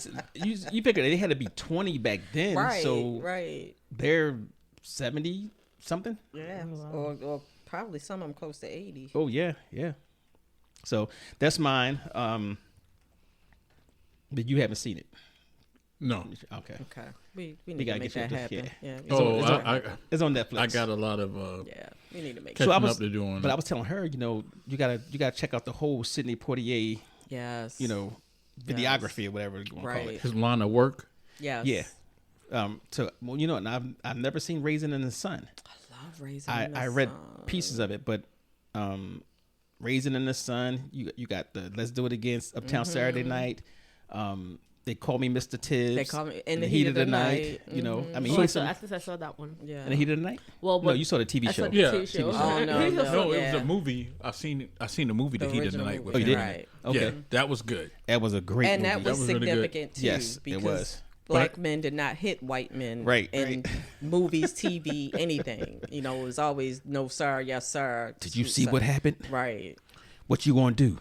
A: they had to be 20 back then.
C: Right.
A: So
C: Right.
A: they're 70 something.
C: Yeah.
B: wow.
C: Or probably some of them close to 80.
A: Oh yeah, yeah. So that's mine. But you haven't seen it.
D: No.
A: Okay.
C: Okay. We
A: We
C: need to
A: gotta
C: make
A: get
C: that
A: you
C: happen.
A: to-
C: Yeah.
D: Oh,
A: on-
D: it's on,
A: It's on Netflix.
D: I got a lot of
C: yeah. We need to make
D: catching
A: I was-
D: up to do on.
A: But I was telling her, you gotta check out the whole Sidney Poitier,
C: Yes.
A: videography or whatever you want to call
C: Right.
A: it.
D: his line of work.
C: Yes.
A: Yeah. And I've never seen Raisin in the Sun.
C: I love Raisin in the
A: I read
C: Sun.
A: pieces of it, but Raisin in the Sun. You got the Let's Do It Again, Uptown Saturday Night. They Call Me Mr. Tibbs.
C: They call me in the heat of the night.
A: I mean,
B: Oh,
A: he's
B: so I think I saw that one.
C: Yeah.
A: in the heat of the night.
B: Well,
A: No,
B: but
A: you saw the TV
B: I
A: show.
B: saw the
D: Yeah,
B: TV show.
A: TV show.
C: Oh, no,
D: No,
C: no.
D: it was
C: Yeah.
D: a movie. I seen the movie, The Heat of the
C: original
D: Night.
C: movie.
D: with
A: Oh, you did?
D: him in
C: Right.
D: it.
A: Okay,
D: Yeah, that was good.
A: that was a great
C: And
A: movie.
C: that was
D: was really good.
C: significant too.
A: Yes, it
C: because
A: was.
C: Black men did not hit white men
A: Right,
C: in movies, TV, anything. It was always no sir, yes sir.
A: Did you see what happened?
C: Right.
A: What you gonna do?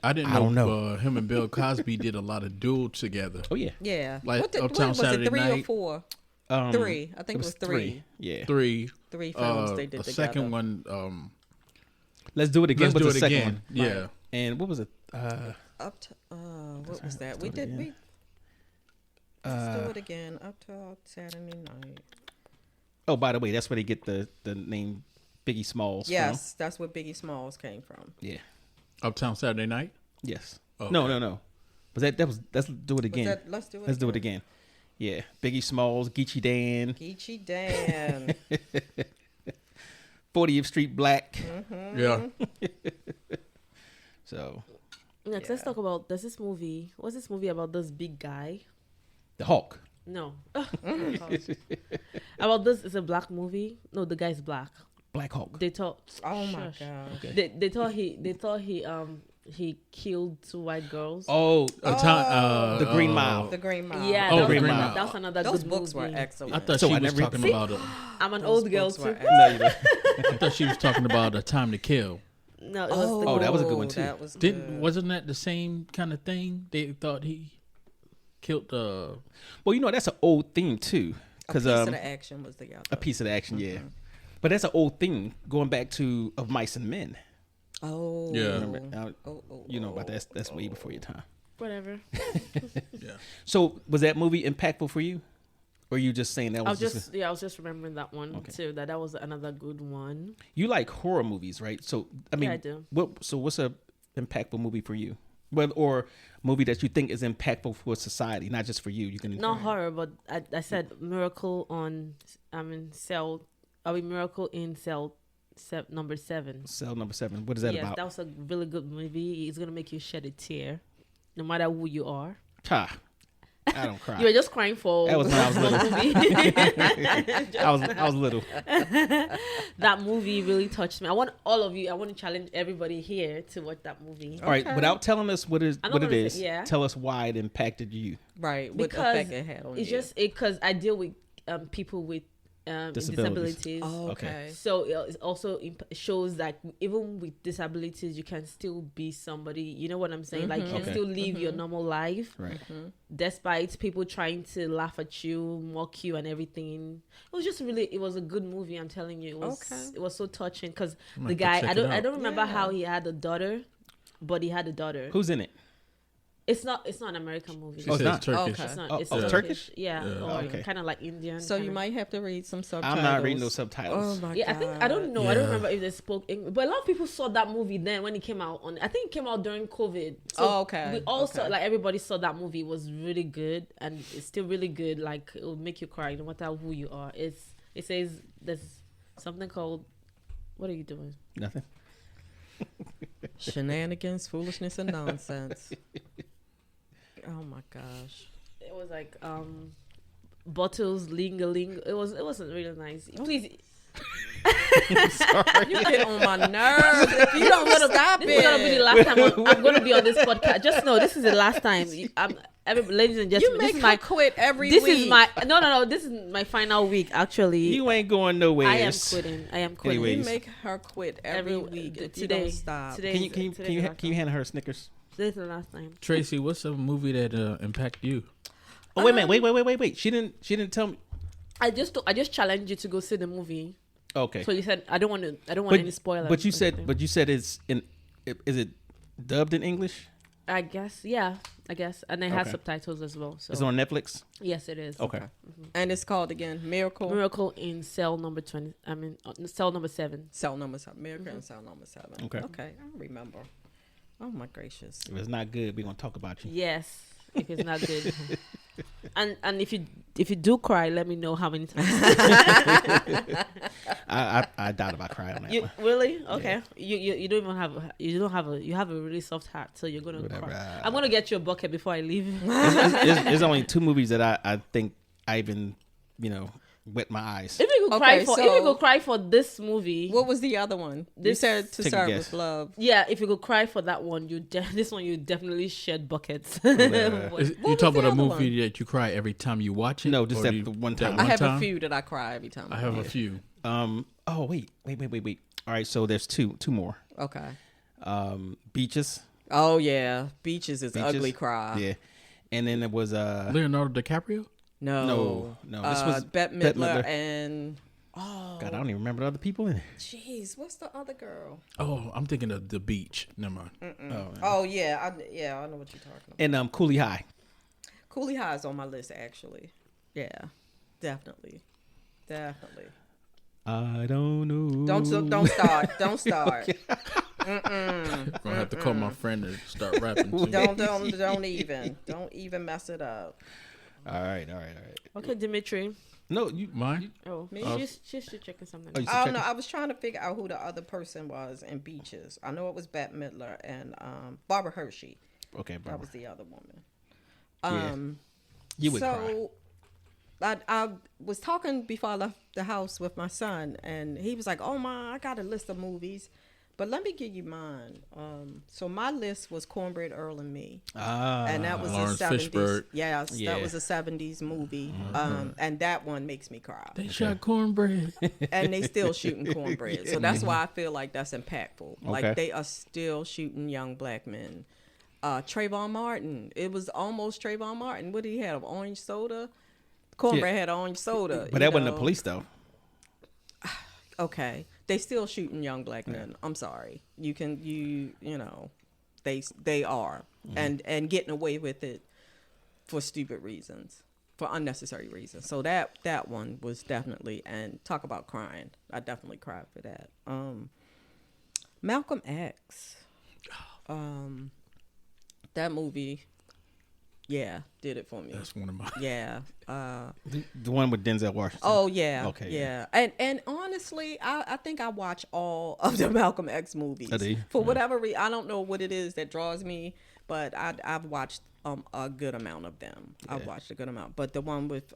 D: I didn't
A: I don't know.
D: him and Bill Cosby did a lot of duels together.
A: Oh yeah,
C: Yeah.
D: Like
C: what
D: Uptown
C: was
D: Saturday
C: it, 3 or
D: Night.
C: 4? 3. I think it was 3.
A: Yeah.
D: 3.
C: 3 films they did
D: a
C: together.
D: second one.
A: Let's Do It Again.
D: Let's
A: was
D: do
A: the
D: it
A: second
D: again.
A: one.
D: Yeah.
A: And what was it?
C: What was that? We
A: Do It
C: did.
A: Again.
C: Let's do it again. Up to Saturday night.
A: Oh, by the way, that's where they get the name Biggie Smalls.
C: Yes, that's where Biggie Smalls came from.
A: From. Yeah.
D: Uptown Saturday Night.
A: Yes.
D: Okay.
A: No. Was that was Let's Do It Again?
C: Let's do it.
A: Let's Do It Again. Yeah. Biggie Smalls, Geechee Dan,
C: Geechee Dan.
A: 40th Street Black.
D: Yeah.
A: So
B: Next, let's talk about. There's this movie. What's this movie about? This big guy.
A: the Hulk.
B: No. About this is a black movie. No, the guy's black.
A: Black Hulk.
B: They thought.
C: Oh my
B: Shush.
C: god.
A: Okay.
B: They thought he killed 2 white girls.
A: Oh,
D: The
A: The Green Mile.
C: The Green Mile.
B: Yeah,
D: Oh,
B: that was
D: Green
B: another,
D: Mile.
B: that's another
C: Those
B: good
C: books
B: movie.
C: were excellent.
D: I thought
A: So
D: she
A: I
D: was
A: never-
D: talking
A: See?
D: about it.
B: I'm an
C: Those
B: old girl
C: books were
B: too.
A: no, you don't.
D: I thought she was talking about A Time to Kill.
B: No, it was the
A: Oh, that was a good one, too.
C: That was
D: Didn't
C: good.
D: wasn't that the same kind of thing? They thought he killed
A: Well, that's an old theme too,
C: A
A: because
C: piece of the action was together.
A: a piece of the action, yeah. But that's an old thing going back to Of Mice and Men.
C: Oh.
D: Yeah.
A: Remember? You know about that. That's way before your time.
B: whatever.
D: yeah.
A: So was that movie impactful for you, or you just saying that
B: I
A: was
B: was just I was just remembering that one
A: Okay.
B: too. That was another good one.
A: you like horror movies, right? So I mean,
B: Yeah, I do.
A: what's a impactful movie for you? Well, or movie that you think is impactful for society, not just for you. You can
B: Not horror, but I said Miracle on. Miracle in Cell number 7.
A: Cell number 7. What is that
B: Yes,
A: about?
B: that was a really good movie. It's gonna make you shed a tear, no matter who you are.
A: Ha. I don't cry.
B: You were just crying for
A: That was when I was little.
B: movie.
A: I was little.
B: That movie really touched me. I want all of you. I want to challenge everybody here to watch that movie.
A: All right, without telling us what
B: I'm not
A: it
B: gonna say-
A: is,
B: yeah.
A: tell us why it impacted you.
C: Right. What
B: Because
C: effect it had on
B: It's
C: you.
B: just because I deal with people with
A: Disabilities.
B: disabilities.
C: Oh,
A: Okay.
C: okay.
B: So it also shows that even with disabilities, you can still be somebody. You know what I'm saying? Like you can
A: Okay.
B: still live your normal life,
A: Right.
B: despite people trying to laugh at you, mock you, and everything. It was just really. It was a good movie. I'm telling you. It was.
C: Okay.
B: It was so touching because
D: I'm
B: the
D: gonna have
B: guy.
D: to
B: I
D: check it
B: don't. I
D: out.
B: don't remember
C: Yeah.
B: how he had a daughter, but he had a daughter.
A: Who's in it?
B: It's not an American movie.
D: She
A: Oh, it's
D: says
A: not?
D: Turkish.
C: Okay.
B: It's not.
A: Oh,
B: It's
A: oh,
B: Turkish.
A: Turkish?
B: Yeah.
D: Yeah.
B: Or
A: Okay.
B: kind of like Indian.
C: So you
B: kinda.
C: might have to read some subtitles.
A: I'm not reading those subtitles.
C: Oh my
B: Yeah,
C: god.
B: I don't know. I don't
D: Yeah.
B: remember if they spoke English, but a lot of people saw that movie then when it came out. I think it came out during COVID. So
C: Oh, okay.
B: We all saw,
C: Okay.
B: like everybody saw that movie. It was really good, and it's still really good. Like it will make you cry no matter who you are. It says there's something called. What are you doing?
A: Nothing.
C: Shenanigans, foolishness, and nonsense. Oh my gosh.
B: It was like bottles ling-a-ling. It wasn't really nice. Please.
C: You get on my nerves. If you don't stop
B: This is gonna be the
C: it.
B: last time I'm gonna be on this podcast. Just know this is the last time. Ladies and
C: You
B: gentlemen,
C: make
B: this is
C: her
B: my
C: quit every
B: This
C: week.
B: is my no. This is my final week. Actually,
A: You ain't going nowhere.
B: I am quitting.
A: Anyways.
C: You make her quit every week if you don't stop.
B: Today,
A: Can you hand her a Snickers?
B: This is the last time.
D: Tracy, what's a movie that impacted you?
A: Oh wait a minute. Wait. She didn't tell me.
B: I just challenged you to go see the movie.
A: Okay.
B: So you said I don't want any spoilers.
A: But you said it's in. Is it dubbed in English?
B: I guess, yeah. And it has
A: Okay.
B: subtitles as well. So
A: It's on Netflix.
B: yes, it is.
A: Okay.
C: And it's called again Miracle.
B: Miracle in cell number 20. I mean, cell number 7.
C: Cell number 7. Miracle in cell number 7.
A: Okay.
C: Okay, I remember. Oh my gracious.
A: If it's not good, we're gonna talk about you.
B: Yes, if it's not good. And if you do cry, let me know how many times.
A: I doubt if I cry on that
B: You
A: one.
B: really? Okay. You don't even have you have a really soft heart, so you're gonna
A: Whatever.
B: cry. I'm gonna get you a bucket before I leave.
A: There's only 2 movies that I think I even wet my eyes.
B: If you could
C: Okay,
B: cry for
C: so-
B: if you could cry for this movie,
C: What was the other one? You
B: This-
C: said To
A: Take a
C: Serve
A: guess.
C: with Love.
B: yeah, if you could cry for that one, this one you definitely shed buckets.
A: Yeah.
D: You
C: was
D: talk
C: the
D: about a
C: other
D: movie that you cry every time you watch it?
A: No, just
D: Or
A: that
D: do you-
A: the one
D: that
A: time.
C: I have
D: time?
C: a few that I cry every time.
D: I have a few.
A: Oh wait. All right, so there's two more.
C: Okay.
A: Beaches.
C: Oh yeah, Beaches is
A: Beaches?
C: ugly cry.
A: Yeah, and then it was
D: Leonardo DiCaprio?
C: No.
A: No. This was
C: Bette
A: Bette
C: Midler
A: Midler.
C: and oh,
A: God, I don't even remember the other people in it.
C: jeez, what's the other girl?
D: Oh, I'm thinking of The Beach. Never mind.
C: Oh yeah, I know what you're talking about.
A: And Coolie High.
C: Coolie High is on my list actually. Yeah, definitely.
A: I don't know.
C: Don't start. Don't start.
D: I'm gonna have to call my friend and start rapping too.
C: Don't even mess it up.
A: All right.
B: Okay, Dimitri.
A: No, you.
D: Mine?
B: Oh,
C: Me?
B: she's checking something.
A: Oh, you
C: Oh
A: check
C: no,
A: it.
C: I was trying to figure out who the other person was in Beaches. I know it was Bette Midler and Barbara Hershey.
A: Okay,
C: That
A: Barbara.
C: was the other woman.
A: Yeah. You would cry.
C: so I was talking before I left the house with my son, and he was like, "Oh my, I got a list of movies, but let me give you mine." So my list was Cornbread Earl and Me, and that was
D: Lawrence
C: a 70s.
D: Fishburne.
C: Yes,
A: Yeah.
C: that was a 70s movie, and that one makes me cry.
D: They shot cornbread.
C: And they still shooting cornbread, so that's why I feel like that's impactful. Like
A: Okay.
C: they are still shooting young black men. Trayvon Martin, it was almost Trayvon Martin. What did he have? Orange soda. Cornbread
A: Yeah.
C: had orange soda.
A: But that wasn't the police though.
C: Okay, they still shooting young black men. I'm sorry. You know, they are and getting away with it for stupid reasons, for unnecessary reasons. So that one was definitely, and talk about crying. I definitely cried for that. Malcolm X. That movie, yeah, did it for me.
D: That's one of my.
C: Yeah.
A: The one with Denzel Washington.
C: Oh yeah.
A: Okay,
C: Yeah. And honestly, I think I watch all of the Malcolm X movies.
A: Oh, do you?
C: For whatever reason, I don't know what it is that draws me, but I've watched a good amount of them. I've watched a good amount, but the one with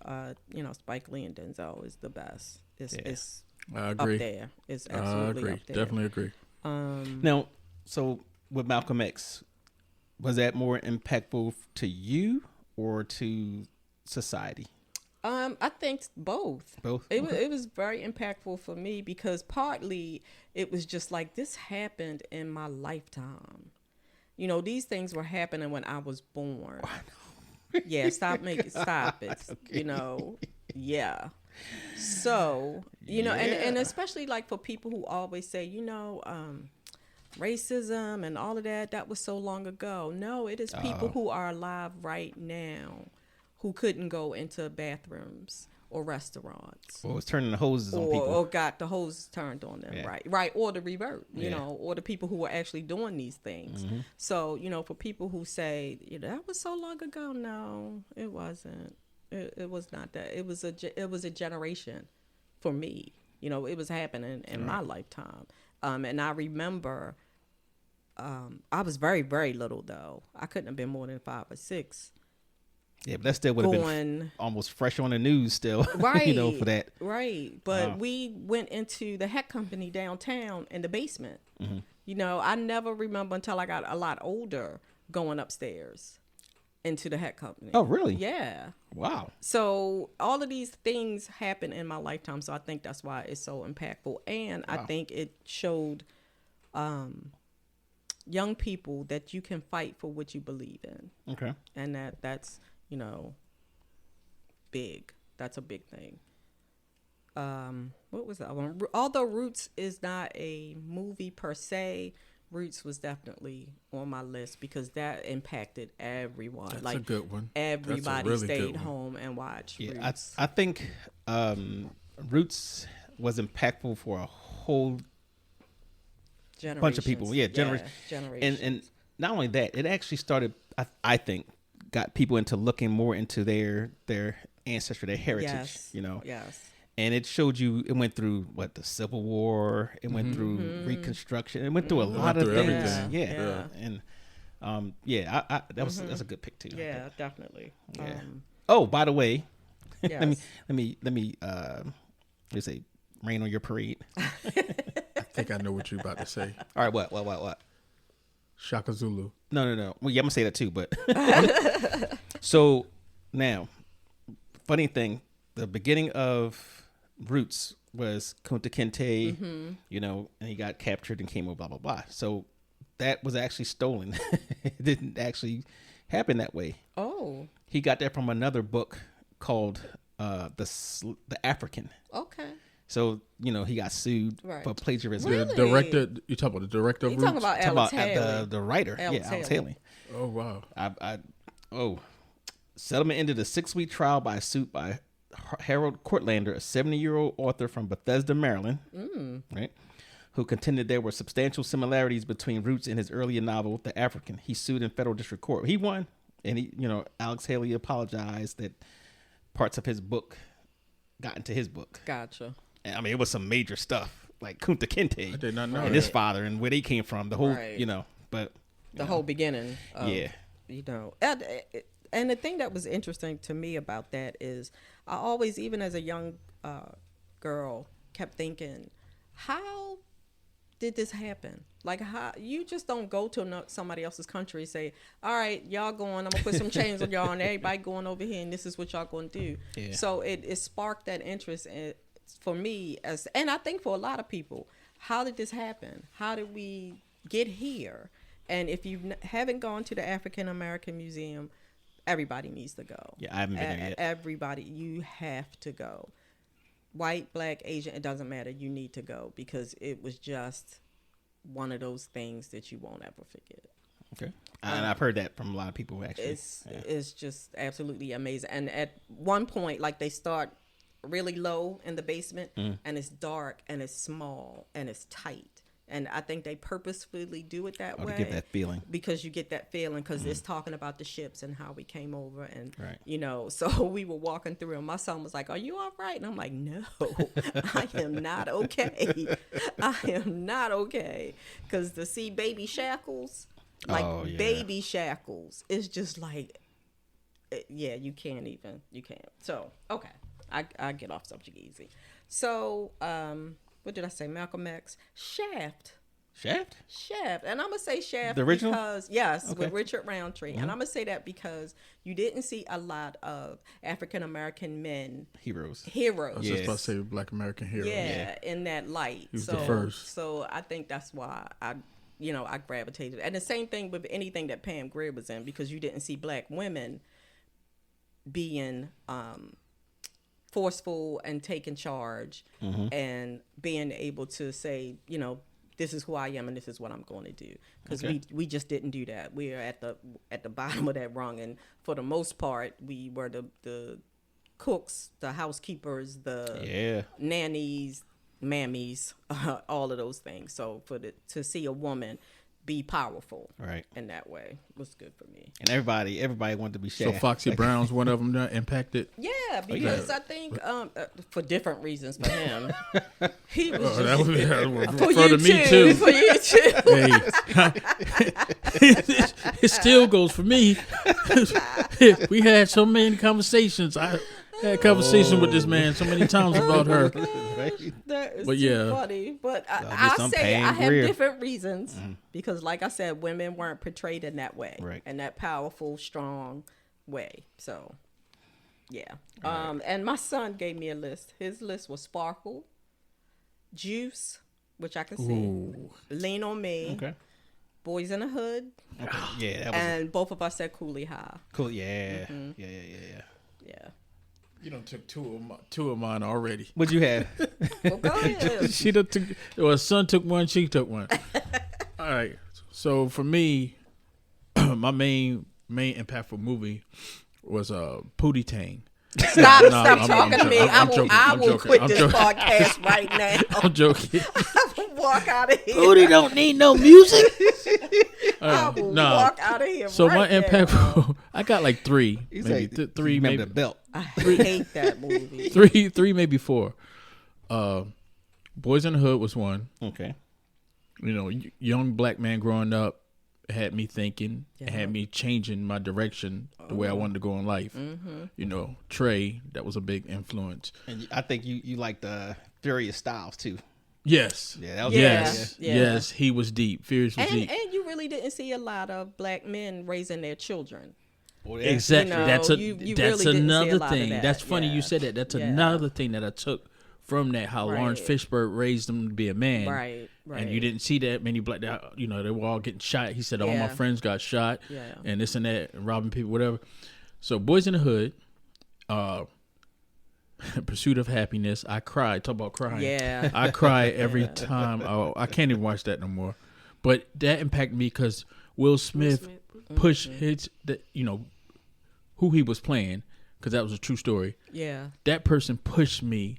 C: Spike Lee and Denzel is the best. It's
D: I
C: up
D: agree.
C: there. It's
D: I
C: absolutely
D: agree.
C: up there.
D: Definitely agree.
A: Now, so with Malcolm X, was that more impactful to you or to society?
C: I think both.
A: Both?
C: It was very impactful for me because partly it was just like this happened in my lifetime. These things were happening when I was born. Yeah, stop it.
A: Okay.
C: Yeah. So, and especially like for people who always say, racism and all of that was so long ago. No, it is people who are alive right now who couldn't go into bathrooms or restaurants.
A: Well, it's turning the hoses on people.
C: Or got the hoses turned on them,
A: Yeah.
C: right, or the revert,
A: Yeah.
C: or the people who were actually doing these things. So, for people who say, that was so long ago, no, it wasn't. It was not that. It was a generation for me. It was happening in my lifetime. And I remember, I was very, very little though. I couldn't have been more than 5 or 6.
A: Yeah, but that still would have been almost fresh on the news still.
C: Right.
A: For that.
C: Right. But we went into the Heck Company downtown in the basement. I never remember until I got a lot older going upstairs into the Heck Company.
A: Oh, really?
C: Yeah.
A: Wow.
C: So all of these things happen in my lifetime. So I think that's why it's so impactful. And I think it showed young people that you can fight for what you believe in.
A: Okay.
C: And that's big. That's a big thing. What was that one? Although Roots is not a movie per se, Roots was definitely on my list because that impacted everyone.
D: That's
C: like
D: a good one.
C: Everybody
D: really
C: stayed
D: good one.
C: home and watched
A: Yeah,
C: Roots.
A: I think Roots was impactful for a whole bunch of people. Yeah,
C: generations.
A: And not only that, it actually started. I think got people into looking more into their ancestry, their heritage.
C: Yes.
A: You know.
C: Yes.
A: And it showed you. It went through the Civil War. It went through Reconstruction. It went through a lot of
D: through
A: things.
D: everything.
A: Yeah. And that's a good pick too. I
C: Yeah,
A: think.
C: definitely.
A: Yeah. Oh, by the way,
C: Yes.
A: let me let's say rain on your parade.
D: I think I know what you're about to say.
A: All right, what?
D: Shaka Zulu.
A: No. Well, yeah, I'm gonna say that too, but so now, funny thing, the beginning of Roots was Kunta Kinte, you know, and he got captured and came over, blah blah blah. So that was actually stolen. It didn't actually happen that way.
C: Oh,
A: He got that from another book called the African.
C: okay.
A: So, you know, he got sued
C: Right.
A: for plagiarism.
C: Really?
D: The director. You talking about the director of
C: You
D: Roots?
C: talking about Alex Haley?
A: the writer.
C: Alex
A: Alex
C: Haley.
A: Haley.
D: Oh wow.
A: Settlement ended a 6-week trial by a suit by Harold Courtlander, a 70-year-old author from Bethesda, Maryland, right, who contended there were substantial similarities between Roots and his earlier novel, The African. He sued in federal district court. He won, and Alex Haley apologized that parts of his book got into his book.
C: Gotcha.
A: And, I mean, it was some major stuff, like Kunta Kinte
D: I did not know
A: and
D: that.
A: his father and where they came from, the whole,
C: Right.
A: but
C: The whole beginning. Of,
A: yeah.
C: And the thing that was interesting to me about that is I always, even as a young girl, kept thinking, how did this happen? Like, how you just don't go to somebody else's country and say, all right, y'all going, I'm gonna put some chains on y'all and everybody going over here and this is what y'all gonna do.
A: Yeah.
C: So it sparked that interest for me, and I think for a lot of people. How did this happen? How did we get here? And if you haven't gone to the African American Museum, everybody needs to go.
A: Yeah, I haven't been there yet.
C: Everybody, you have to go. White, black, Asian, it doesn't matter. You need to go because it was just one of those things that you won't ever forget.
A: Okay. And I've heard that from a lot of people, actually.
C: It's just absolutely amazing. And at one point, like, they start really low in the basement, and it's dark, and it's small, and it's tight. And I think they purposefully do it that way.
A: To get that feeling.
C: Because you get that feeling, because it's talking about the ships and how we came over. And,
A: Right.
C: So we were walking through, and my son was like, are you all right? And I'm like, no, I am not okay. I am not okay. Because to see baby shackles, baby shackles, it's just like, yeah, you can't. So, okay, I get off subject easy. So, what did I say? Malcolm X. Shaft. And I'm going to say Shaft
A: The original?
C: because, yes, with Richard Roundtree. And I'm going to say that because you didn't see a lot of African-American men.
A: Heroes.
D: I was just about to say Black American hero.
C: Yeah, in that light.
D: He was the first.
C: So I think that's why I gravitated. And the same thing with anything that Pam Grier was in, because you didn't see black women being forceful and taking charge and being able to say, this is who I am and this is what I'm going to do. Because we just didn't do that. We are at the bottom of that rung, and for the most part, we were the cooks, the housekeepers, the nannies, mammies, all of those things. So to see a woman be powerful,
A: right,
C: in that way was good for me.
A: And everybody wanted to be Shaft.
D: So Foxy Brown's one of them that impacted.
C: Yeah, because I think for different reasons for him, he was
D: for me too.
C: For you too.
D: Hey, it still goes for me. We had so many conversations. I had conversations with this man so many times about her.
C: That is
D: But
C: too funny. But I say I have different reasons because, like I said, women weren't portrayed in that way,
A: right,
C: in that powerful, strong way. So, yeah. Right. And my son gave me a list. His list was Sparkle, Juice, which I can see, Lean on Me, Boys in the Hood, and both of us said Coolie High.
A: Cool, yeah,
C: yeah.
D: You done took two of mine already.
A: What'd you have?
C: Well, go ahead.
D: She done took. Well, son took one. She took one. All All right. So for me, my main impactful movie was Pootie Tang.
C: Stop
D: I'm
C: talking to me. I will quit this
D: joking.
C: podcast right now.
D: I'm joking.
C: I will walk out of here.
A: Booty don't need no music.
C: I will walk out of here.
D: So
C: right
D: my
C: now.
D: impactful, I got like three,
A: He's
D: maybe
A: like,
D: three,
A: remember
D: maybe
A: the belt.
C: I hate that movie.
D: three, maybe four. Boys in the Hood was one.
A: Okay.
D: You know, young black man growing up had me thinking, had me changing my direction, the way I wanted to go in life.
C: Mm-hmm.
D: You know, Trey, that was a big influence.
A: And I think you like the Furious Styles too.
D: Yes.
A: Yeah, that was
D: Yes, he was deep. Furious was deep.
C: And you really didn't see a lot of black men raising their children.
A: Boy,
D: Exactly.
C: You know,
D: that's
C: you really didn't see a
D: another
C: lot of
D: thing.
C: that.
D: That's funny
C: Yeah.
D: you said that. That's
C: Yeah.
D: another thing that I took from that. How Lawrence
C: Right.
D: Fishburne raised him to be a man.
C: Right.
D: And you didn't see that many black. You know, they were all getting shot. He said all my
C: Yeah.
D: friends got shot.
C: Yeah.
D: And this and that, and robbing people, whatever. So Boys in the Hood, Pursuit of Happiness. I cried. Talk about crying.
C: Yeah.
D: I cry every time. Oh, I can't even watch that no more. But that impacted me because Will Smith pushed who he was playing, because that was a true story.
C: Yeah.
D: That person pushed me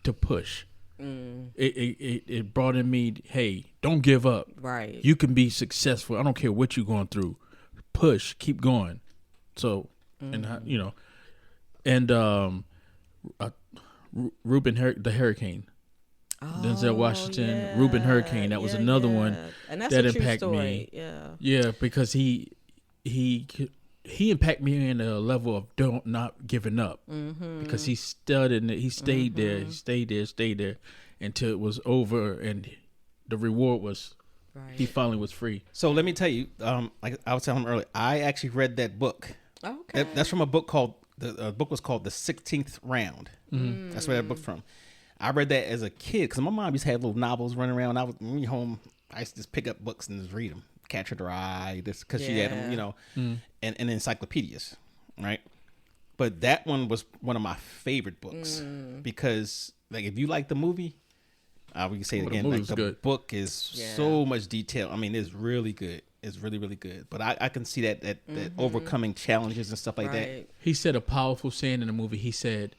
D: to push. It brought in me, hey, don't give up.
C: Right.
D: You can be successful. I don't care what you're going through. Push, keep going. So, and the Hurricane. Denzel Washington, Reuben Hurricane. That was another one
C: and that's
D: that
C: a true
D: impacted
C: story.
D: me.
C: Yeah.
D: Yeah, because he impacted me in a level of not giving up. Because he studied it. He stayed there. He stayed there until it was over, and the reward was he finally was free.
A: So let me tell you, like I was telling him earlier, I actually read that book.
C: Okay.
A: That's from a book called the book was called The 16th Round. That's where that book's from. I read that as a kid because my mom used to have little novels running around. When we home, I used to just pick up books and just read them. Catch Her in the Rye, this because she had them, you know, and encyclopedias, right? But that one was one of my favorite books because, like, if you like the movie, we can say it again. Like, the book is so much detail. I mean, it's really good. It's really, really good. But I can see that overcoming challenges and stuff like that.
D: He said a powerful saying in the movie. He said,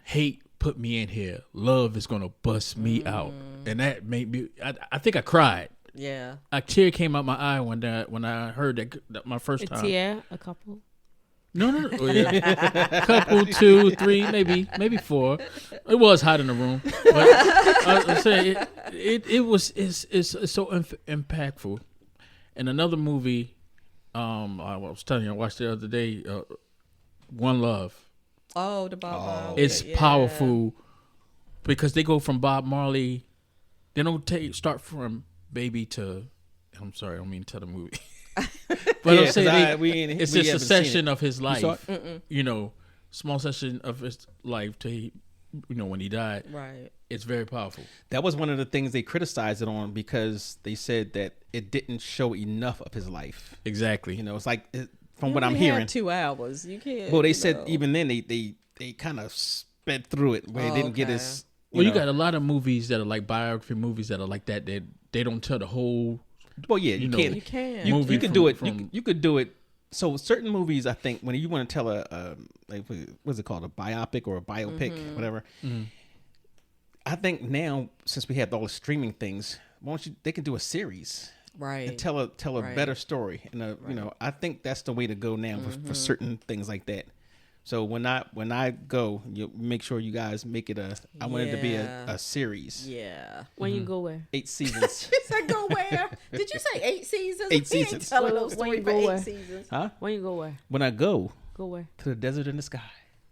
D: hate put me in here. Love is going to bust me out. And that made me, I think I cried.
C: Yeah.
D: A tear came out my eye when I heard that my first time.
B: A tear, a couple.
D: No. Oh, yeah. Couple, 2, 3, maybe 4. It was hot in the room, but I say it's so impactful. And another movie, I was telling you, I watched the other day, One Love.
C: Oh, the Bob Marley.
D: It's powerful because they go from Bob Marley. They don't start from Baby to. I'm sorry, I don't mean to tell the movie. But I'm saying it's a succession of his life. You know, small section of his life to when he died.
C: Right.
D: It's very powerful.
A: That was one of the things they criticized it on because they said that it didn't show enough of his life.
D: Exactly.
A: You know, it's like from what I'm hearing.
C: 2 hours. You can't.
A: Well, they said even then they kind of sped through it where it didn't get as.
D: You got a lot of movies that are like biography movies that are like that. They don't tell the whole.
A: Well, yeah, you can't.
C: You can.
A: You could do it. You could do it. So certain movies, I think, when you want to tell what's it called, a biopic or a biopic, whatever. I think now, since we have all the streaming things, they can do a series,
C: right,
A: and tell a better story, and I think that's the way to go now for certain things like that. So when I go, you make sure you guys make it I want it to be a series.
C: Yeah.
B: When you go where?
A: 8 seasons.
C: She said go where? Did you say 8 seasons?
A: 8 seasons.
C: Telling
B: When
C: those story
B: you
C: for
B: go
C: 8
B: where?
C: seasons.
A: Huh?
B: When you go where?
A: When I go
B: Go where?
A: to the desert in the sky.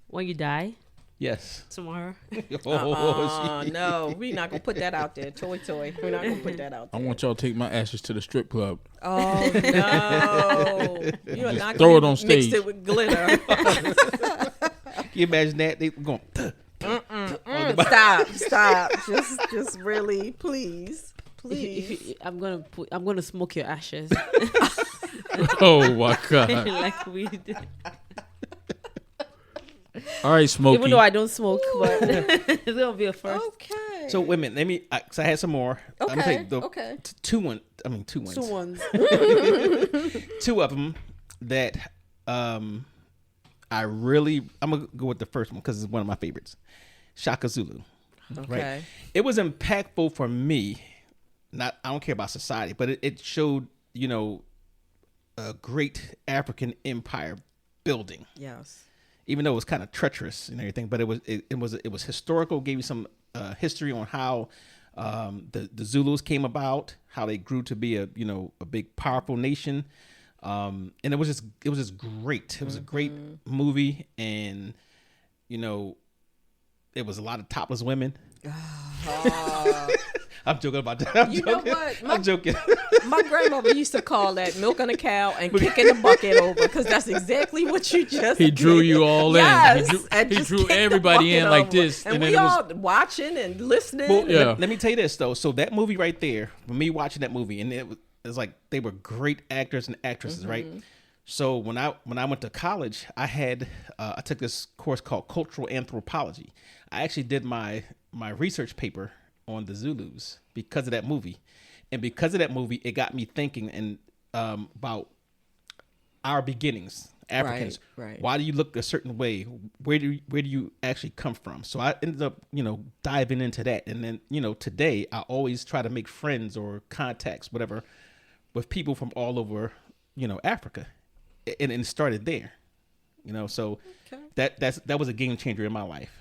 B: When you die?
A: Yes.
B: Tomorrow?
C: No, we're not gonna put that out there. Toy. We're not gonna put that out there.
D: I want y'all to take my ashes to the strip club.
C: Oh no! You're not
D: Throw it
C: gonna
D: on stage.
C: Mix it with glitter.
A: Can you imagine that? They going.
C: Stop. Just really, please.
B: I'm gonna smoke your ashes
D: Oh my God!
B: like we did.
D: All right, Smokey.
B: Even though I don't smoke, but it's gonna be a first.
C: Okay.
A: So wait a minute. Let me. So I had some more. I'm gonna
C: Okay.
A: take the
C: Okay.
A: two ones. Two ones.
C: 2 ones.
A: Two of them that I'm gonna go with the first one because it's one of my favorites. Shaka Zulu.
C: Okay.
A: Right. It was impactful for me. I don't care about society, but it showed, a great African empire building.
C: Yes.
A: Even though it was kind of treacherous and everything, but it was historical. Gave you some history on how the Zulus came about, how they grew to be a big powerful nation, and it was just great. It was a great movie, and it was a lot of topless women. I'm joking about that.
C: You know what?
A: I'm joking.
C: My grandmother used to call that milking a cow and kicking the bucket over because that's exactly what you just
D: He drew you all
C: yes,
D: in.
C: and
D: He
C: just
D: drew
C: kicked the
D: everybody in
C: bucket
D: like
C: over.
D: this.
C: And
D: then
C: we
D: it was,
C: all watching and listening.
A: Well,
D: Yeah.
A: let me tell you this though. So that movie right there, for me watching that movie, and it was like they were great actors and actresses, right? So when I went to college, I took this course called Cultural Anthropology. I actually did my research paper on the Zulus because of that movie, and because of that movie, it got me thinking and about our beginnings, Africans.
C: Right.
A: Why do you look a certain way? Where do you actually come from? So I ended up diving into that, and then today I always try to make friends or contacts, whatever, with people from all over Africa, and it started there. So
C: Okay.
A: that was a game changer in my life.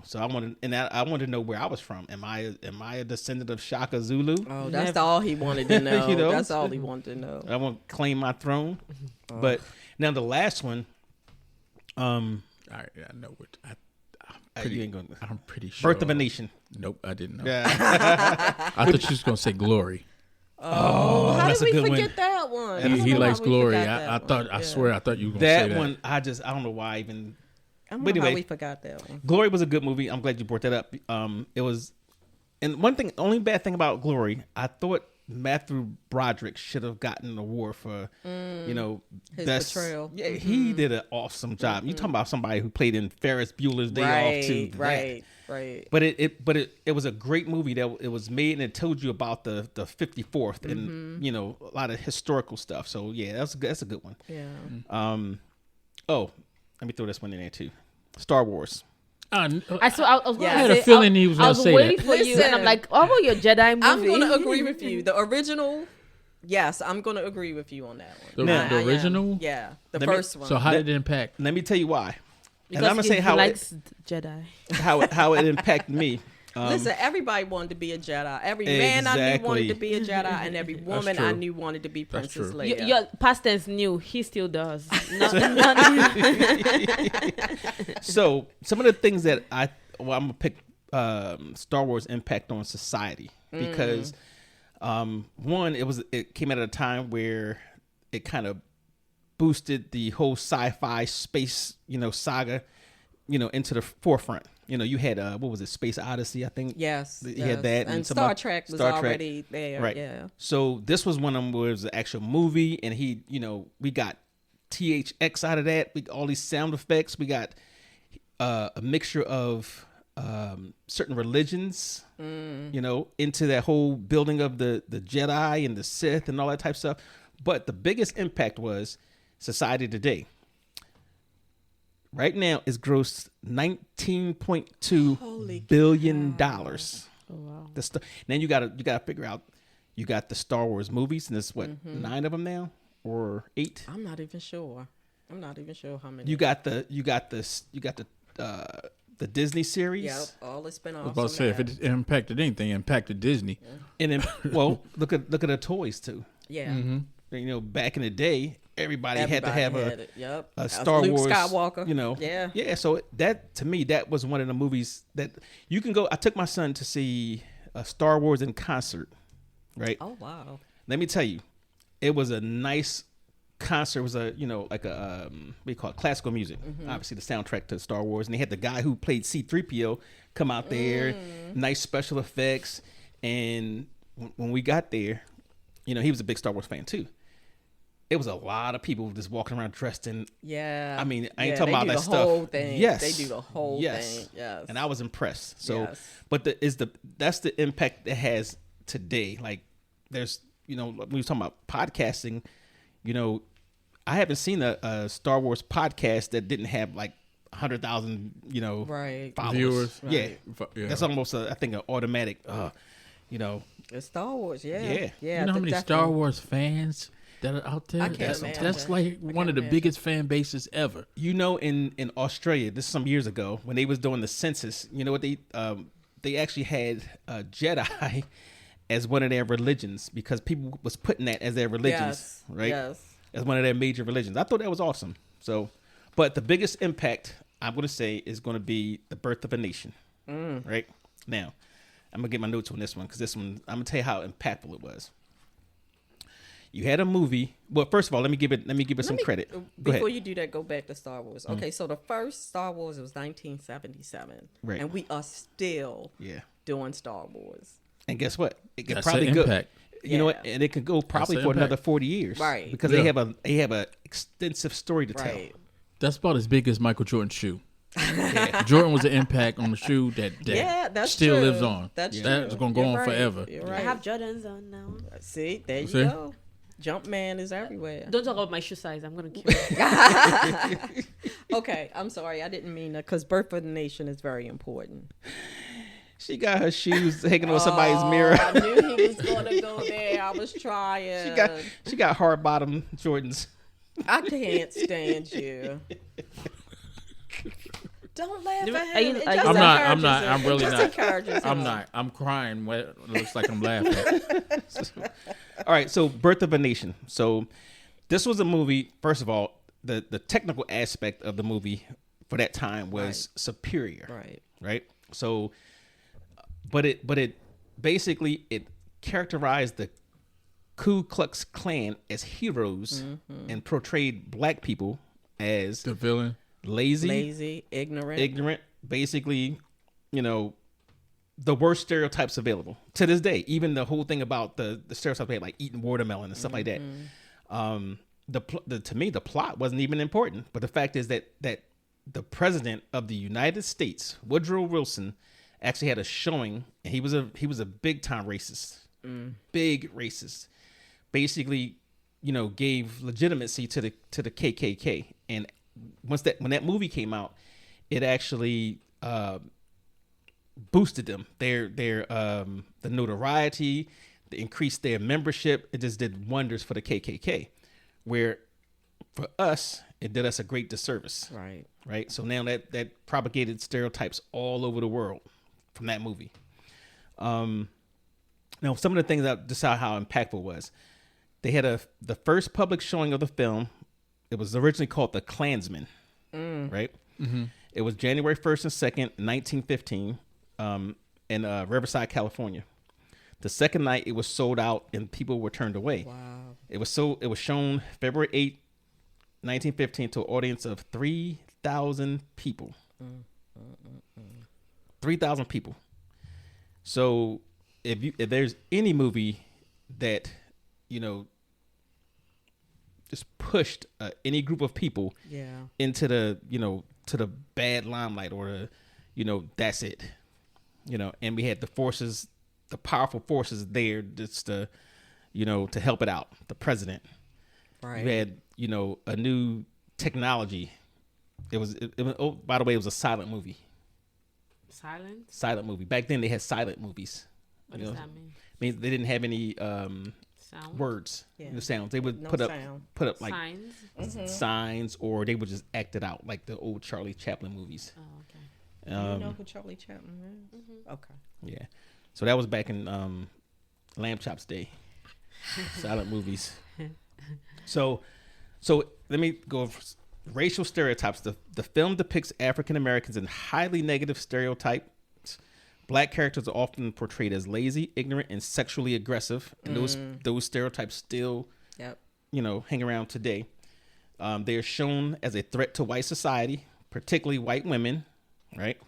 A: So I wanted to know where I was from. Am I a descendant of Shaka Zulu?
C: Oh, that's all he wanted to know. That's all he wanted to know.
A: I want to claim my throne. But now the last one,
D: all right, I know what.
A: you ain't gonna.
D: I'm pretty sure.
A: Birth of a Nation.
D: Nope, I didn't know.
A: Yeah.
D: I thought you was gonna say Glory.
C: Oh, how
A: that's
C: did
A: a
C: we
A: good
C: forget
A: one.
C: that one? I
D: He
C: don't know
D: likes
C: how we
D: Glory.
C: forgot
D: I
C: that
D: thought.
C: one.
D: I
C: Yeah.
D: swear, I thought you were gonna say
A: That
D: that.
A: one, I don't know why I even.
C: I don't
A: But
C: know how
A: anyway.
C: we forgot that one.
A: Glory was a good movie. I'm glad you brought that up. It was, and one thing, only bad thing about Glory, I thought Matthew Broderick should have gotten an award for,
C: His
A: best
C: portrayal.
A: Yeah, he did an awesome job. You talking about somebody who played in Ferris Bueller's Day Off too?
C: Right.
A: But it was a great movie that it was made, and it told you about the 54th and a lot of historical stuff. So yeah, that's a good one.
C: Yeah.
A: Oh, let me throw this one in there too. Star Wars.
B: I was
C: Yeah.
B: gonna
C: I
D: had a
B: say,
D: feeling he was
B: I
D: gonna
B: was
D: say
B: waiting
D: that.
B: for you, and I'm
C: Listen.
B: like, how about your Jedi movie?
C: I'm going to agree with you. The original, yes, I'm going to agree with you on that one.
D: The,
A: Now-
D: the
C: I am.
D: original.
C: Yeah, the
A: Let me-
C: first one.
D: So how did it impact?
A: Let me tell you why.
B: because
A: And I'm gonna say
B: he
A: how
B: likes Jedi.
A: how it impacted me.
C: Listen, everybody wanted to be a Jedi. Every man I knew
A: Exactly.
C: wanted to be a Jedi, and every woman I
D: true.
C: knew wanted to be
D: That's
C: Princess
D: true.
C: Leia.
B: Your past tense knew. He still does.
A: So some of the things that I'm gonna pick Star Wars impact on society because one, it came at a time where it kind of boosted the whole sci-fi space saga into the forefront. You had what was it, Space Odyssey, I think.
C: Yes,
A: You had that,
C: and
A: some
C: Star
A: other-
C: Trek was
A: Star Trek.
C: already there.
A: Right.
C: Yeah.
A: So this was one of them where it was an actual movie, and we got THX out of that. All these sound effects. We got a mixture of certain religions, into that whole building of the Jedi and the Sith and all that type of stuff. But the biggest impact was society today. Right now, it's grossed $19.2 billion.
B: Oh, wow.
A: Then you gotta figure out. You got the Star Wars movies, and there's 9 of them now, or 8.
C: I'm not even sure how many.
A: You got the Disney series.
C: Yep, all the spinoffs.
D: I was about to say if it impacted anything, it impacted Disney.
A: And then, well, look at the toys too.
C: Yeah.
A: Mm-hmm. Back in the day, everybody had to have
C: had it. Yep.
A: a Star
C: Luke
A: Wars
C: Skywalker.
A: Yeah. Yeah. So that, to me, that was one of the movies that you can go. I took my son to see Star Wars in concert. Right.
C: Oh wow.
A: Let me tell you, it was a nice concert. It was a like a what do you call it, classical music. Obviously the soundtrack to Star Wars, and they had the guy who played C-3PO come out there. Nice special effects. And when we got there, he was a big Star Wars fan too. it was a lot of people just walking around dressed in.
C: Yeah.
A: I mean, I ain't
C: Yeah,
A: talking
C: they
A: about
C: do
A: that
C: the
A: stuff.
C: whole thing.
A: Yes,
C: They do the whole thing. Yes.
A: And I was impressed. So,
C: Yes.
A: but that's the impact it has today. Like, there's, you know, when we were talking about podcasting, you know, I haven't seen a Star Wars podcast that didn't have like 100,000, you know,
C: Right.
A: followers.
D: Viewers.
A: Yeah.
D: Yeah.
A: That's almost I think an automatic. You know,
C: It's Star Wars. Yeah.
A: Yeah.
C: Yeah.
D: You know how many
C: definitely.
D: Star Wars fans that are out there?
C: I can't
D: That's
C: imagine.
D: like one of the
C: imagine.
D: biggest fan bases ever.
A: you know, in Australia, this is some years ago when they was doing the census. You know what they actually had Jedi as one of their religions because people was putting that as their religions,
C: Yes.
A: right?
C: Yes.
A: As one of their major religions. I thought that was awesome. So, but the biggest impact I'm going to say is going to be the birth of a nation. Right now, I'm gonna get my notes on this one because this one I'm gonna tell you how impactful it was. You had a movie. Well, first of all, let me give it some credit. Go
C: Before
A: ahead.
C: you do that, go back to Star Wars. Okay, so the first Star Wars was 1977,
A: Right.
C: and we are still
A: Yeah.
C: doing Star Wars.
A: And guess what? It could
D: That's
A: probably
D: the
A: go.
D: impact.
A: You know what?
C: Yeah.
A: And it could go probably
D: the
A: for another
D: impact.
A: 40 years,
C: Right.
A: Because
D: Yeah.
A: they have a extensive story to tell.
C: Right.
D: That's about as big as Michael Jordan's shoe.
A: Yeah.
D: Jordan was an impact on the shoe that
C: Yeah, that's
D: still
C: true.
D: lives on.
C: That's
D: That's
C: true.
D: gonna go
C: You're
D: on
C: right.
D: forever.
C: You're
B: I
C: right.
B: have Jordans on now.
C: See, there you
D: See?
C: go. Jumpman is everywhere.
B: Don't talk about my shoe size. I'm gonna kill you.
C: Okay, I'm sorry. I didn't mean that because birth of the nation is very important.
A: She got her shoes hanging on somebody's mirror.
C: I knew he was going to go there. I was trying.
A: She got hard bottom Jordans.
C: I can't stand you. Don't laugh
B: Do-
C: at
B: are you-
C: him. It
B: are you-
C: just
D: I'm not. I'm
C: encourages
D: not.
C: him.
D: I'm really
C: It just
D: not.
C: encourages
D: I'm
C: him.
D: not. I'm crying. When it looks like I'm laughing.
A: All right, so Birth of a Nation. So this was a movie. First of all, the technical aspect of the movie for that time was superior.
C: Right.
A: Right. So, but it basically it characterized the Ku Klux Klan as heroes and portrayed black people as
D: The villain.
C: Lazy, ignorant.
A: basically, you know, the worst stereotypes available to this day. Even the whole thing about the stereotypes they had, like eating watermelon and stuff like that. To me, the plot wasn't even important, but the fact is that the president of the United States, Woodrow Wilson, actually had a showing, and he was a big time racist, big racist. Basically, you know, gave legitimacy to the KKK, and when that movie came out, it actually boosted them, their the notoriety, the increased their membership. It just did wonders for the KKK, where for us it did us a great disservice. Right. So now that propagated stereotypes all over the world from that movie. Now some of the things that decide how impactful it was, they had the first public showing of the film. It was originally called The Klansman, right? Mm-hmm. It was January 1st and 2nd, 1915, in Riverside, California. The second night, it was sold out and people were turned away.
C: Wow.
A: It was shown February 8th, 1915, to an audience of 3,000 people. 3,000 people. So if there's any movie that, you know, just pushed any group of people into the, you know, to the bad limelight, or the, you know, that's it, you know. And we had the forces, the powerful forces there just to, you know, to help it out. The president,
C: Right.
A: we had, you know, a new technology. It was oh, by the way, it was a silent movie. Silent movie. Back then they had silent movies.
B: What
A: you
B: does
A: know?
B: that mean?
A: Means they didn't have any
B: Sound?
A: words,
C: Yeah.
A: the sounds. They would
C: No
A: put
C: sound.
A: up like
B: Signs?
A: signs, or they would just act it out like the old Charlie Chaplin movies.
B: Oh, okay.
C: You know who Charlie Chaplin is? Okay.
A: Yeah. So that was back in Lamb Chop's day. Silent movies. So let me go over racial stereotypes. The film depicts African Americans in highly negative stereotypes. Black characters are often portrayed as lazy, ignorant, and sexually aggressive. And those stereotypes still, you know, hang around today. They are shown as a threat to white society, particularly white women, right?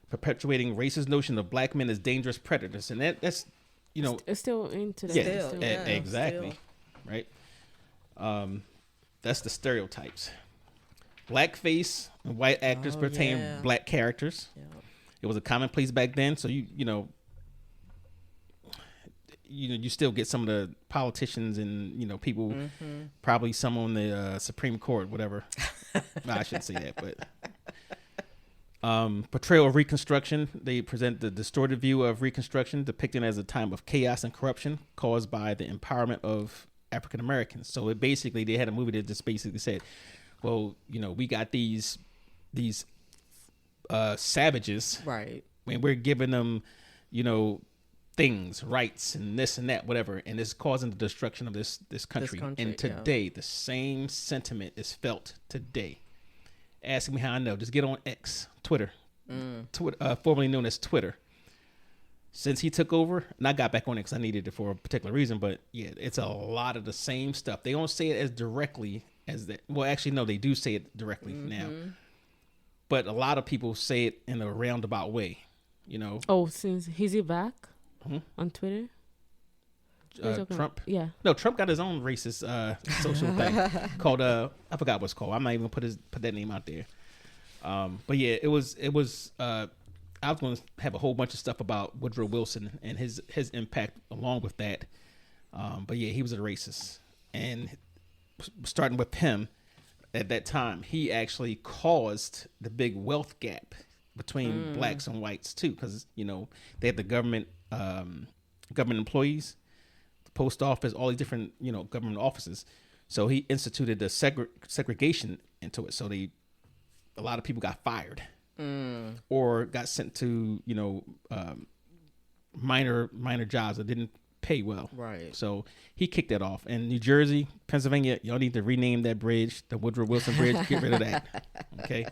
A: Perpetuating racist notion of black men as dangerous predators. And that's, you know,
B: It's still into that.
A: yeah,
C: Still, yeah,
A: exactly,
C: still.
A: right? That's the stereotypes. Blackface and white actors portraying black characters.
C: Yeah.
A: It was a commonplace back then, so you still get some of the politicians and people, probably some on the Supreme Court, whatever. No, I shouldn't say that, but portrayal of Reconstruction. They present the distorted view of Reconstruction, depicting as a time of chaos and corruption caused by the empowerment of African Americans. So they had a movie that just basically said, well, we got these savages,
C: Right.
A: and we're giving them, things, rights, and this and that, whatever, and it's causing the destruction of this country. And today, the same sentiment is felt today. Ask me how I know. Just get on X, Twitter, formerly known as Twitter. Since he took over, and I got back on it because I needed it for a particular reason, but yeah, it's a lot of the same stuff. They don't say it as directly as that. Well, actually, no, they do say it directly now, but a lot of people say it in a roundabout way.
B: Oh, is he back on Twitter?
A: Trump?
B: Yeah.
A: No, Trump got his own racist social thing called I forgot what's called. I'm not even gonna put that name out there. But yeah, it was I was going to have a whole bunch of stuff about Woodrow Wilson and his impact along with that. But yeah, he was a racist, and starting with him at that time, he actually caused the big wealth gap between blacks and whites too, because they had the government employees, the post office, all these different government offices. So he instituted the segregation into it. So a lot of people got fired or got sent to minor jobs that didn't pay well.
C: Right.
A: So he kicked that off. And New Jersey, Pennsylvania, y'all need to rename that bridge, the Woodrow Wilson Bridge. Get rid of that. Okay.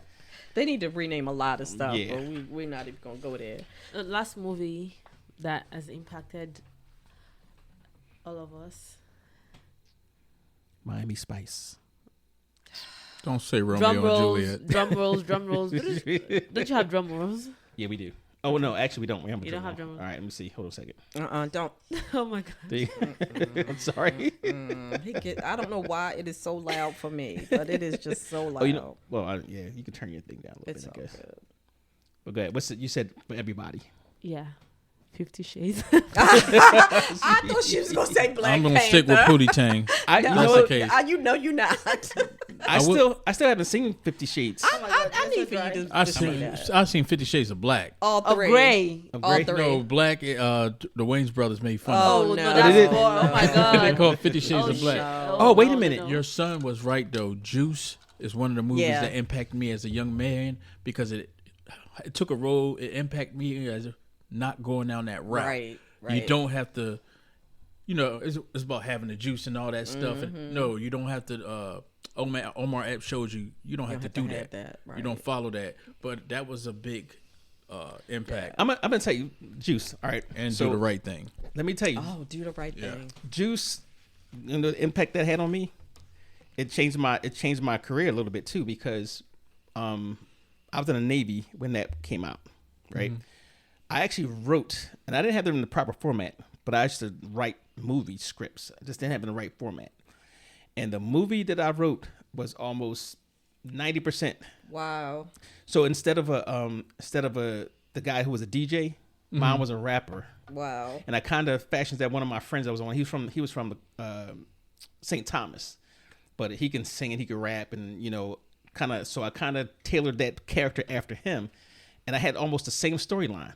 C: They need to rename a lot of stuff,
A: Yeah.
C: but we're not even gonna go there.
B: The last movie that has impacted all of us.
A: Miami Spice.
D: Don't say Romeo and Juliet.
B: Drum rolls. Don't you have drum rolls?
A: Yeah, we do. Oh no, actually we don't. We
B: You don't have drum
A: roll.
B: roll.
A: All right, let me see. Hold on a second.
C: Don't.
B: Oh my god.
A: I'm sorry.
C: I don't know why it is so loud for me, but it is just so loud.
A: Yeah, you can turn your thing down a little
C: It's
A: bit, I
C: all
A: guess.
C: good.
A: But go ahead. You said for everybody.
B: Yeah. 50 Shades.
C: I thought she was gonna say Black
D: I'm gonna
C: Panther.
D: stick with Pootie Tang.
A: I
D: That's
A: know
D: the case.
C: You're not.
A: I still haven't seen 50 Shades.
C: I need for you to say that.
D: I've seen 50 Shades of Black.
C: All
B: Of
C: three.
B: Gray.
A: Of
C: All
A: Grey?
C: three.
D: No, Black. The Wayans brothers made fun
C: Oh,
D: of
C: no.
D: it.
B: No, that's
A: did?
B: for, oh my god.
D: They call it 50 Shades of Black.
A: Oh, wait a minute.
D: Your son was right though. Juice is one of the movies
C: Yeah.
D: that impacted me as a young man because it took a role. It impacted me as not going down that route.
C: Right.
D: You don't have to. It's about having the juice and all that stuff. And no, you don't have to. Omar Epps showed you don't have to do
C: have
D: that.
C: that, right.
D: You don't follow that. But that was a big impact.
A: I'm gonna tell you, Juice. All right,
D: And
A: so
D: do the right thing.
A: Let me tell you,
C: Oh, do the right thing.
A: Juice, and the impact that had on me, it changed my career a little bit too, because I was in the Navy when that came out, right? I actually wrote, and I didn't have them in the proper format, but I used to write movie scripts. I just didn't have it in the right format. And the movie that I wrote was almost 90%.
C: Wow.
A: So instead of the guy who was a DJ, mine was a rapper.
C: Wow.
A: And I kind of fashioned that. One of my friends I was on, he was from St. Thomas, but he can sing and he can rap, and so I kind of tailored that character after him, and I had almost the same storyline.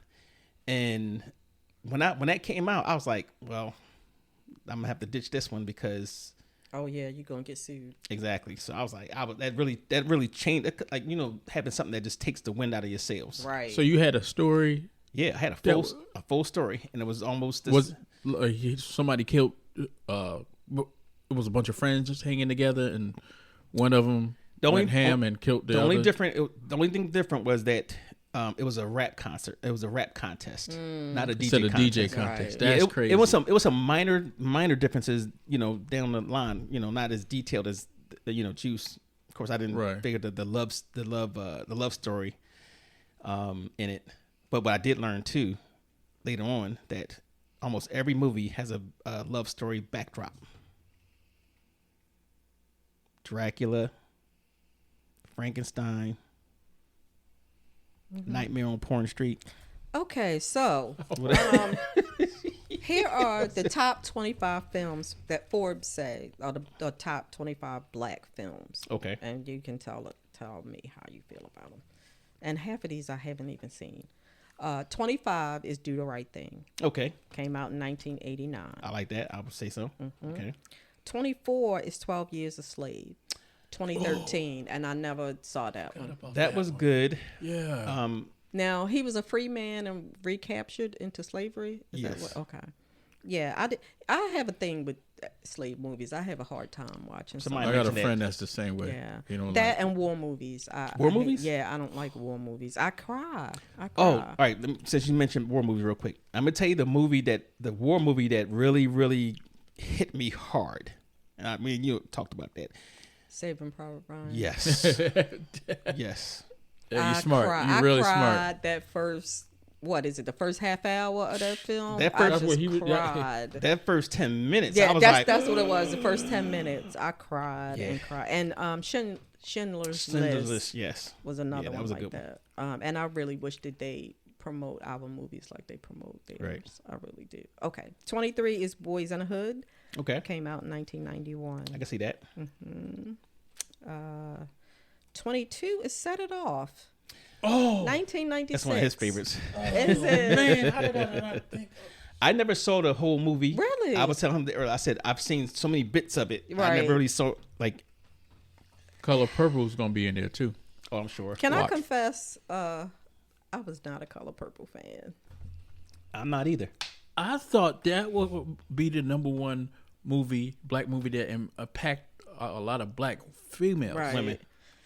A: And when that came out, I was like, well, I'm gonna have to ditch this one because.
C: Oh yeah, you're gonna get sued.
A: Exactly. So I was like, that really changed. Like having something that just takes the wind out of your sails.
C: Right.
D: So you had a story.
A: Yeah, I had a full story, and it was almost this.
D: Was somebody killed? It was a bunch of friends just hanging together, and one of them went ham and killed the other.
A: The only thing different was that it was a rap concert. It was a rap contest, not a DJ
D: Instead of
A: contest.
D: DJ contest.
C: Right.
D: That's crazy.
A: It was some minor differences, down the line. Not as detailed as Juice. Of course, I didn't figure the love story in it. But what I did learn too later on, that almost every movie has a love story backdrop. Dracula, Frankenstein, Nightmare on Porn Street.
C: Okay, so here are the top 25 films that Forbes say are the top 25 black films.
A: Okay.
C: And you can tell me how you feel about them. And half of these I haven't even seen. 25 is Do the Right Thing.
A: Okay.
C: Came out in 1989.
A: I like that. I would say so. Okay.
C: 24 is 12 Years a Slave. 2013, and I never saw that one.
A: That was good.
D: Yeah.
C: Now, he was a free man and recaptured into slavery? Is that
A: Yes.
C: what? Okay. Yeah, I have a thing with slave movies. I have a hard time watching
A: Somebody
D: I got a
A: mentioned that.
D: friend that's the same way.
C: Yeah.
D: You know,
C: That and war movies.
A: War
C: I hate-
A: movies?
C: Yeah, I don't like war movies. I cry.
A: Oh, all right. Since you mentioned war movies real quick, I'm going to tell you the war movie that really, really hit me hard. And I mean, you talked about that.
C: Saving Private Ryan.
A: Yes. Yes.
D: Yeah, you're smart. You're really
C: I cried
D: smart.
C: that first, what is it, the first half hour of that film?
A: That
C: I
A: first-
C: just
D: That's what he was-
C: cried.
A: That first 10 minutes,
C: Yeah,
A: I was
C: that's what it was. The first 10 minutes, I cried
A: Yeah.
C: and cried. And Schindler's
A: Schindler's
C: List
A: List, yes.
C: was another
A: that
C: one
A: was a
C: like
A: good
C: that. And I really wish that they promote our movies like they promote theirs.
A: Right.
C: I really do. Okay, 23 is Boys in the Hood.
A: Okay.
C: Came out in 1991.
A: I can see that.
C: 22 is Set It Off.
D: Oh,
C: 1996.
A: That's one of his favorites.
C: Is it?
D: man, how did I not think?
A: I never saw the whole movie.
C: Really?
A: I was telling him earlier, I said, I've seen so many bits of it. I
C: Right.
A: never really saw, like,
D: Color Purple is gonna be in there too.
A: oh, I'm sure.
C: Can I
D: Watch.
C: confess? I was not a Color Purple fan.
A: I'm not either.
D: I thought that would be the number one black movie that impacted a lot of black females,
C: Right.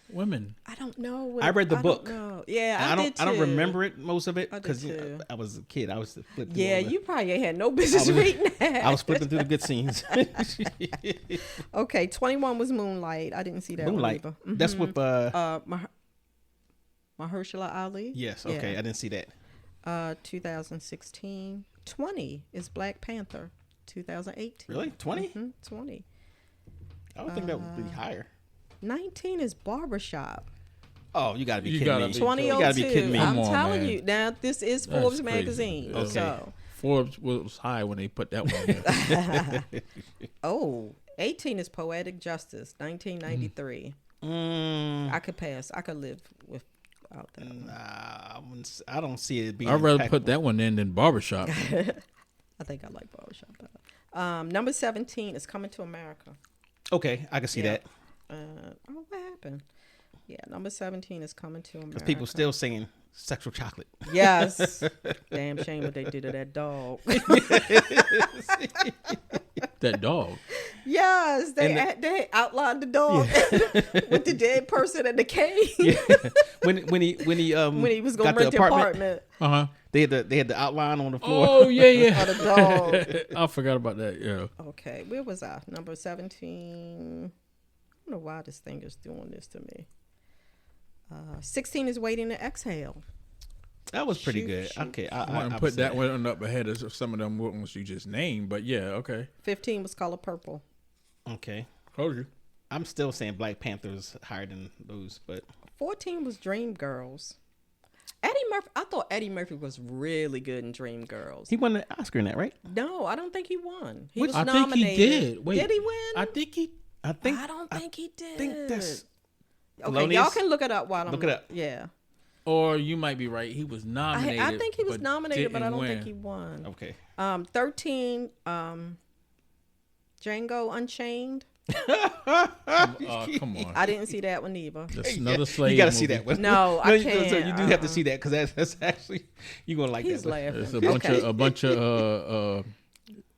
D: women.
C: I don't know.
A: I read the
C: don't
A: book.
C: know. Yeah,
A: I
C: did
A: don't. I don't
C: too.
A: remember it. Most of it
C: I did
A: because
C: too.
A: I was a kid. I was flipping. through
C: Yeah,
A: all the-
C: you probably had no business
A: I was-
C: reading that.
A: I was flipping through the good scenes.
C: Okay, 21 was Moonlight. I didn't see that
A: Moonlight.
C: one either.
A: That's with.
C: Mahershala Ali.
A: Yes. Okay.
C: Yeah.
A: I didn't see that.
C: 2016. 20 is Black Panther. 2018.
A: Really? 20?
C: 20.
A: I don't think that would be higher.
C: 19 is Barbershop.
A: Oh, you gotta be
D: You
A: kidding
D: gotta
A: me.
D: be-
C: 2002.
A: You gotta be kidding me.
C: I'm
D: Come on,
C: telling
D: man.
C: you. Now, this is
D: That's
C: Forbes
D: crazy.
C: magazine.
D: Okay.
C: So,
D: Forbes was high when they put that one there.
C: oh, 18 is Poetic Justice. 1993. I could pass. I could live without that. one.
A: I don't see it being.
D: I'd rather
A: impactful.
D: put that one in than Barbershop.
C: I think I like Barbershop better. Number 17 is Coming to America.
A: Okay, I can see
C: Yeah.
A: that
C: Oh, what happened? Yeah, number 17 is Coming to America.
A: because people still singing "Sexual Chocolate."
C: Yes. Damn shame what they did to that dog.
D: That dog.
C: Yes, they
A: And
C: they outlined the dog with the dead person in the cave
A: when he
C: when he was going
A: got
C: to rent the apartment.
D: Uh huh.
A: They had the outline on the floor.
D: Oh yeah, yeah.
C: Of the dog.
D: I forgot about that. Yeah.
C: Okay, where was I? Number 17. I don't know why this thing is doing this to me. 16 is Waiting to Exhale.
A: That was pretty
C: Shoot,
A: good.
C: shoot.
A: Okay,
D: I
A: I
D: want to
A: would
D: put
A: say
D: that one up ahead of some of them ones you just named, but yeah, okay.
C: 15 was Color Purple.
A: Okay,
D: Told you.
A: I'm still saying Black Panther's higher than those, but
C: 14 was Dreamgirls. Eddie Murphy. I thought Eddie Murphy was really good in Dreamgirls.
A: he won an Oscar in that, right?
C: No, I don't think he won. He
D: Which-
C: was
D: I think he
C: nominated.
D: did. Wait.
C: Did he win?
D: I think he.
A: I think.
C: I don't think he did.
A: I think that's.
C: Okay,
A: Thelonious?
C: y'all can look it up while I'm.
A: Look it up.
C: Yeah.
D: Or you might be right. He was nominated.
C: I think he was
D: but
C: nominated, but I
D: didn't
C: don't think
D: win.
C: he won.
A: Okay.
C: 13, Django Unchained.
D: Come on.
C: I didn't see that one either.
D: That's another slave.
A: You got to see
D: movie.
A: that one.
C: No, I
A: you-
C: can't.
A: So you do have to see that because that's actually you're gonna like
C: He's
A: that. One.
C: laughing.
D: It's
C: Okay.
D: a bunch of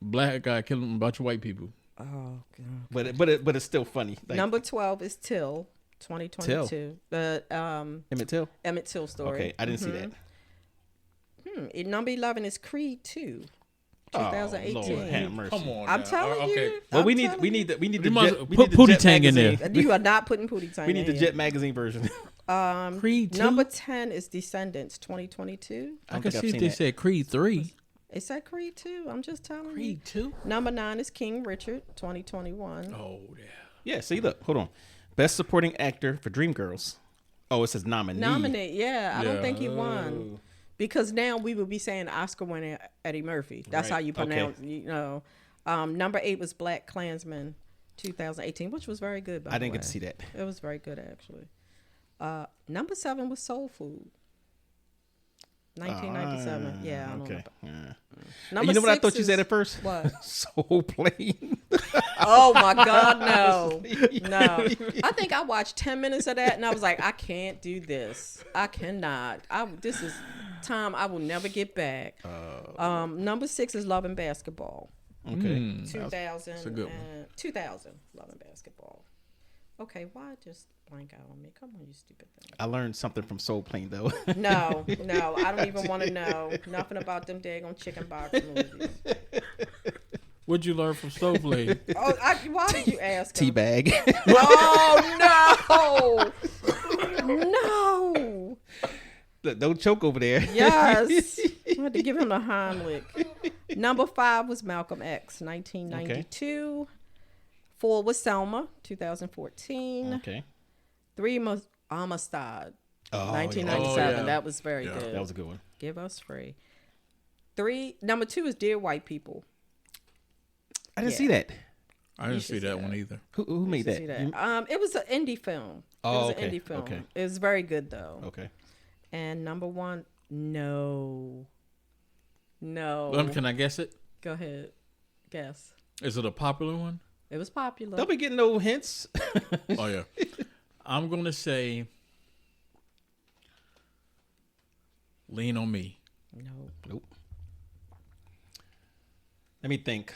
D: black guy killing a bunch of white people.
C: Oh, God.
A: But it's still funny. Like,
C: Number 12 is Till, 2022. The
A: Emmett Till.
C: Emmett Till story.
A: Okay, I didn't see that.
C: Number 11 is Creed 2,
A: Oh,
C: 2018.
A: Lord, have mercy.
D: Come on.
C: I'm
D: now.
C: telling
D: Okay.
C: you.
A: Well,
C: I'm
A: we need
C: telling
A: the
D: You
A: jet,
D: must
A: we
D: put
A: need the
D: Pootie
A: Jet
D: Tang in there.
A: magazine.
C: You are not putting Pootie Tang
A: We need the
C: in.
A: Jet magazine version.
D: Creed 2.
C: Number 10 is Descendants, 2022.
D: I
A: don't
D: can
A: think I've
D: see if
A: seen
D: they
A: that.
D: said Creed 3.
C: Is that Creed 2? I'm just telling you.
D: Creed 2.
C: Number 9 is King Richard, 2021.
D: Oh yeah.
A: Yeah, see, look, hold on. Best Supporting Actor for Dreamgirls. Oh, it says nominee.
C: Nominate, yeah. I don't think he
A: Oh.
C: won. Because now we would be saying Oscar winner Eddie Murphy. That's
A: Right.
C: how you pronounce,
A: Okay.
C: you know. Number 8 was Black Klansman 2018, which was very good, by the way.
A: I didn't get to see that.
C: It was very good, actually. Number 7 was Soul Food. 1997. Yeah, I don't know.
A: Okay. Yeah.
C: Number
A: You know what I
C: 6
A: thought you
C: is-
A: said at first?
C: What?
A: Soul Plane.
C: Oh my God, no. No. I think I watched 10 minutes of that and I was like, I can't do this. I cannot. This is time I will never get back. Number 6 is Love and Basketball.
A: Okay.
C: 2000.
D: that's a good one.
C: 2000. Love and Basketball. Okay, why just blank out on me? Come on, you stupid thing.
A: I learned something from Soul Plane, though.
C: No, I don't even want to know nothing about them daggone chicken box movies.
D: What'd you learn from Soul Plane?
C: Oh, why did you ask? him?
A: Teabag.
C: Oh no! No!
A: Look, don't choke over there.
C: Yes, I had to give him a Heimlich. Number 5 was Malcolm X, 1992. 4 was Selma, 2014.
A: Okay.
C: 3 was Amistad,
A: Oh,
C: 1997.
D: Oh, yeah.
C: That was very
D: Yeah.
C: good.
A: that was a good one.
C: Give us free. Number 2 is Dear White People.
A: I didn't
C: Yeah.
A: see that.
D: I didn't
C: should
D: see
C: see
D: that
C: that.
D: one either.
A: Who made
C: See
A: that?
C: that? It was an indie film.
A: Oh,
C: it was
A: okay,
C: an indie film.
A: okay.
C: It was very good though.
A: Okay.
C: And number 1, no.
D: Can I guess it?
C: Go ahead. Guess.
D: Is it a popular one?
C: It was popular.
A: Don't be getting no hints.
D: Oh yeah. I'm gonna say Lean on Me.
C: No.
A: Nope. Let me think.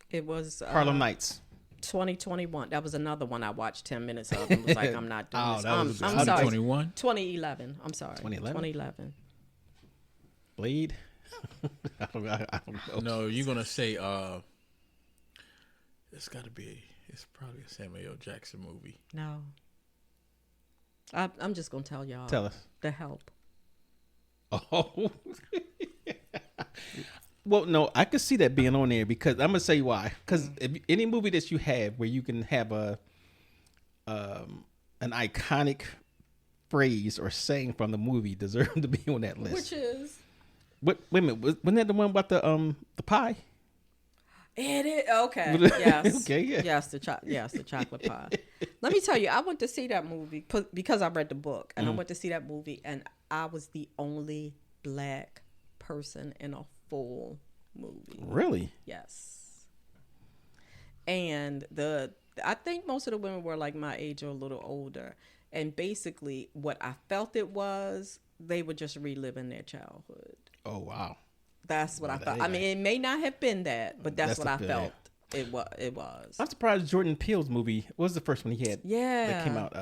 C: It was
A: Harlem Nights.
C: 2021. That was another one I watched 10 minutes of and was like, I'm not doing
A: Oh,
C: this.
A: that was a
C: I'm
A: good
C: sorry.
D: 2021.
C: 2011. I'm sorry.
A: 2011?
C: 2011.
A: Blade. I don't know.
D: No, you're gonna say it's probably a Samuel L. Jackson movie.
C: No. I'm just going to tell y'all.
A: Tell us.
C: The Help.
A: Oh. Well, no, I could see that being on there because I'm gonna say why. Because any movie that you have where you can have an iconic phrase or saying from the movie deserve to be on that list.
C: Which is?
A: Wait a minute, wasn't that the one about the pie?
C: It is. Okay. Yes.
A: Okay, yeah.
C: Yes, the chocolate pie. Let me tell you, I went to see that movie because I read the book, and I went to see that movie, and I was the only black person in a full movie.
A: Really?
C: Yes. And I think most of the women were like my age or a little older, and basically what I felt it was, they were just reliving their childhood.
A: Oh wow.
C: That's what I felt.
A: yeah.
C: I mean, it may not have been that, but that's what I
A: the
C: felt. It was.
A: I'm surprised Jordan Peele's movie. What was the first one he had?
C: Yeah.
A: That came out.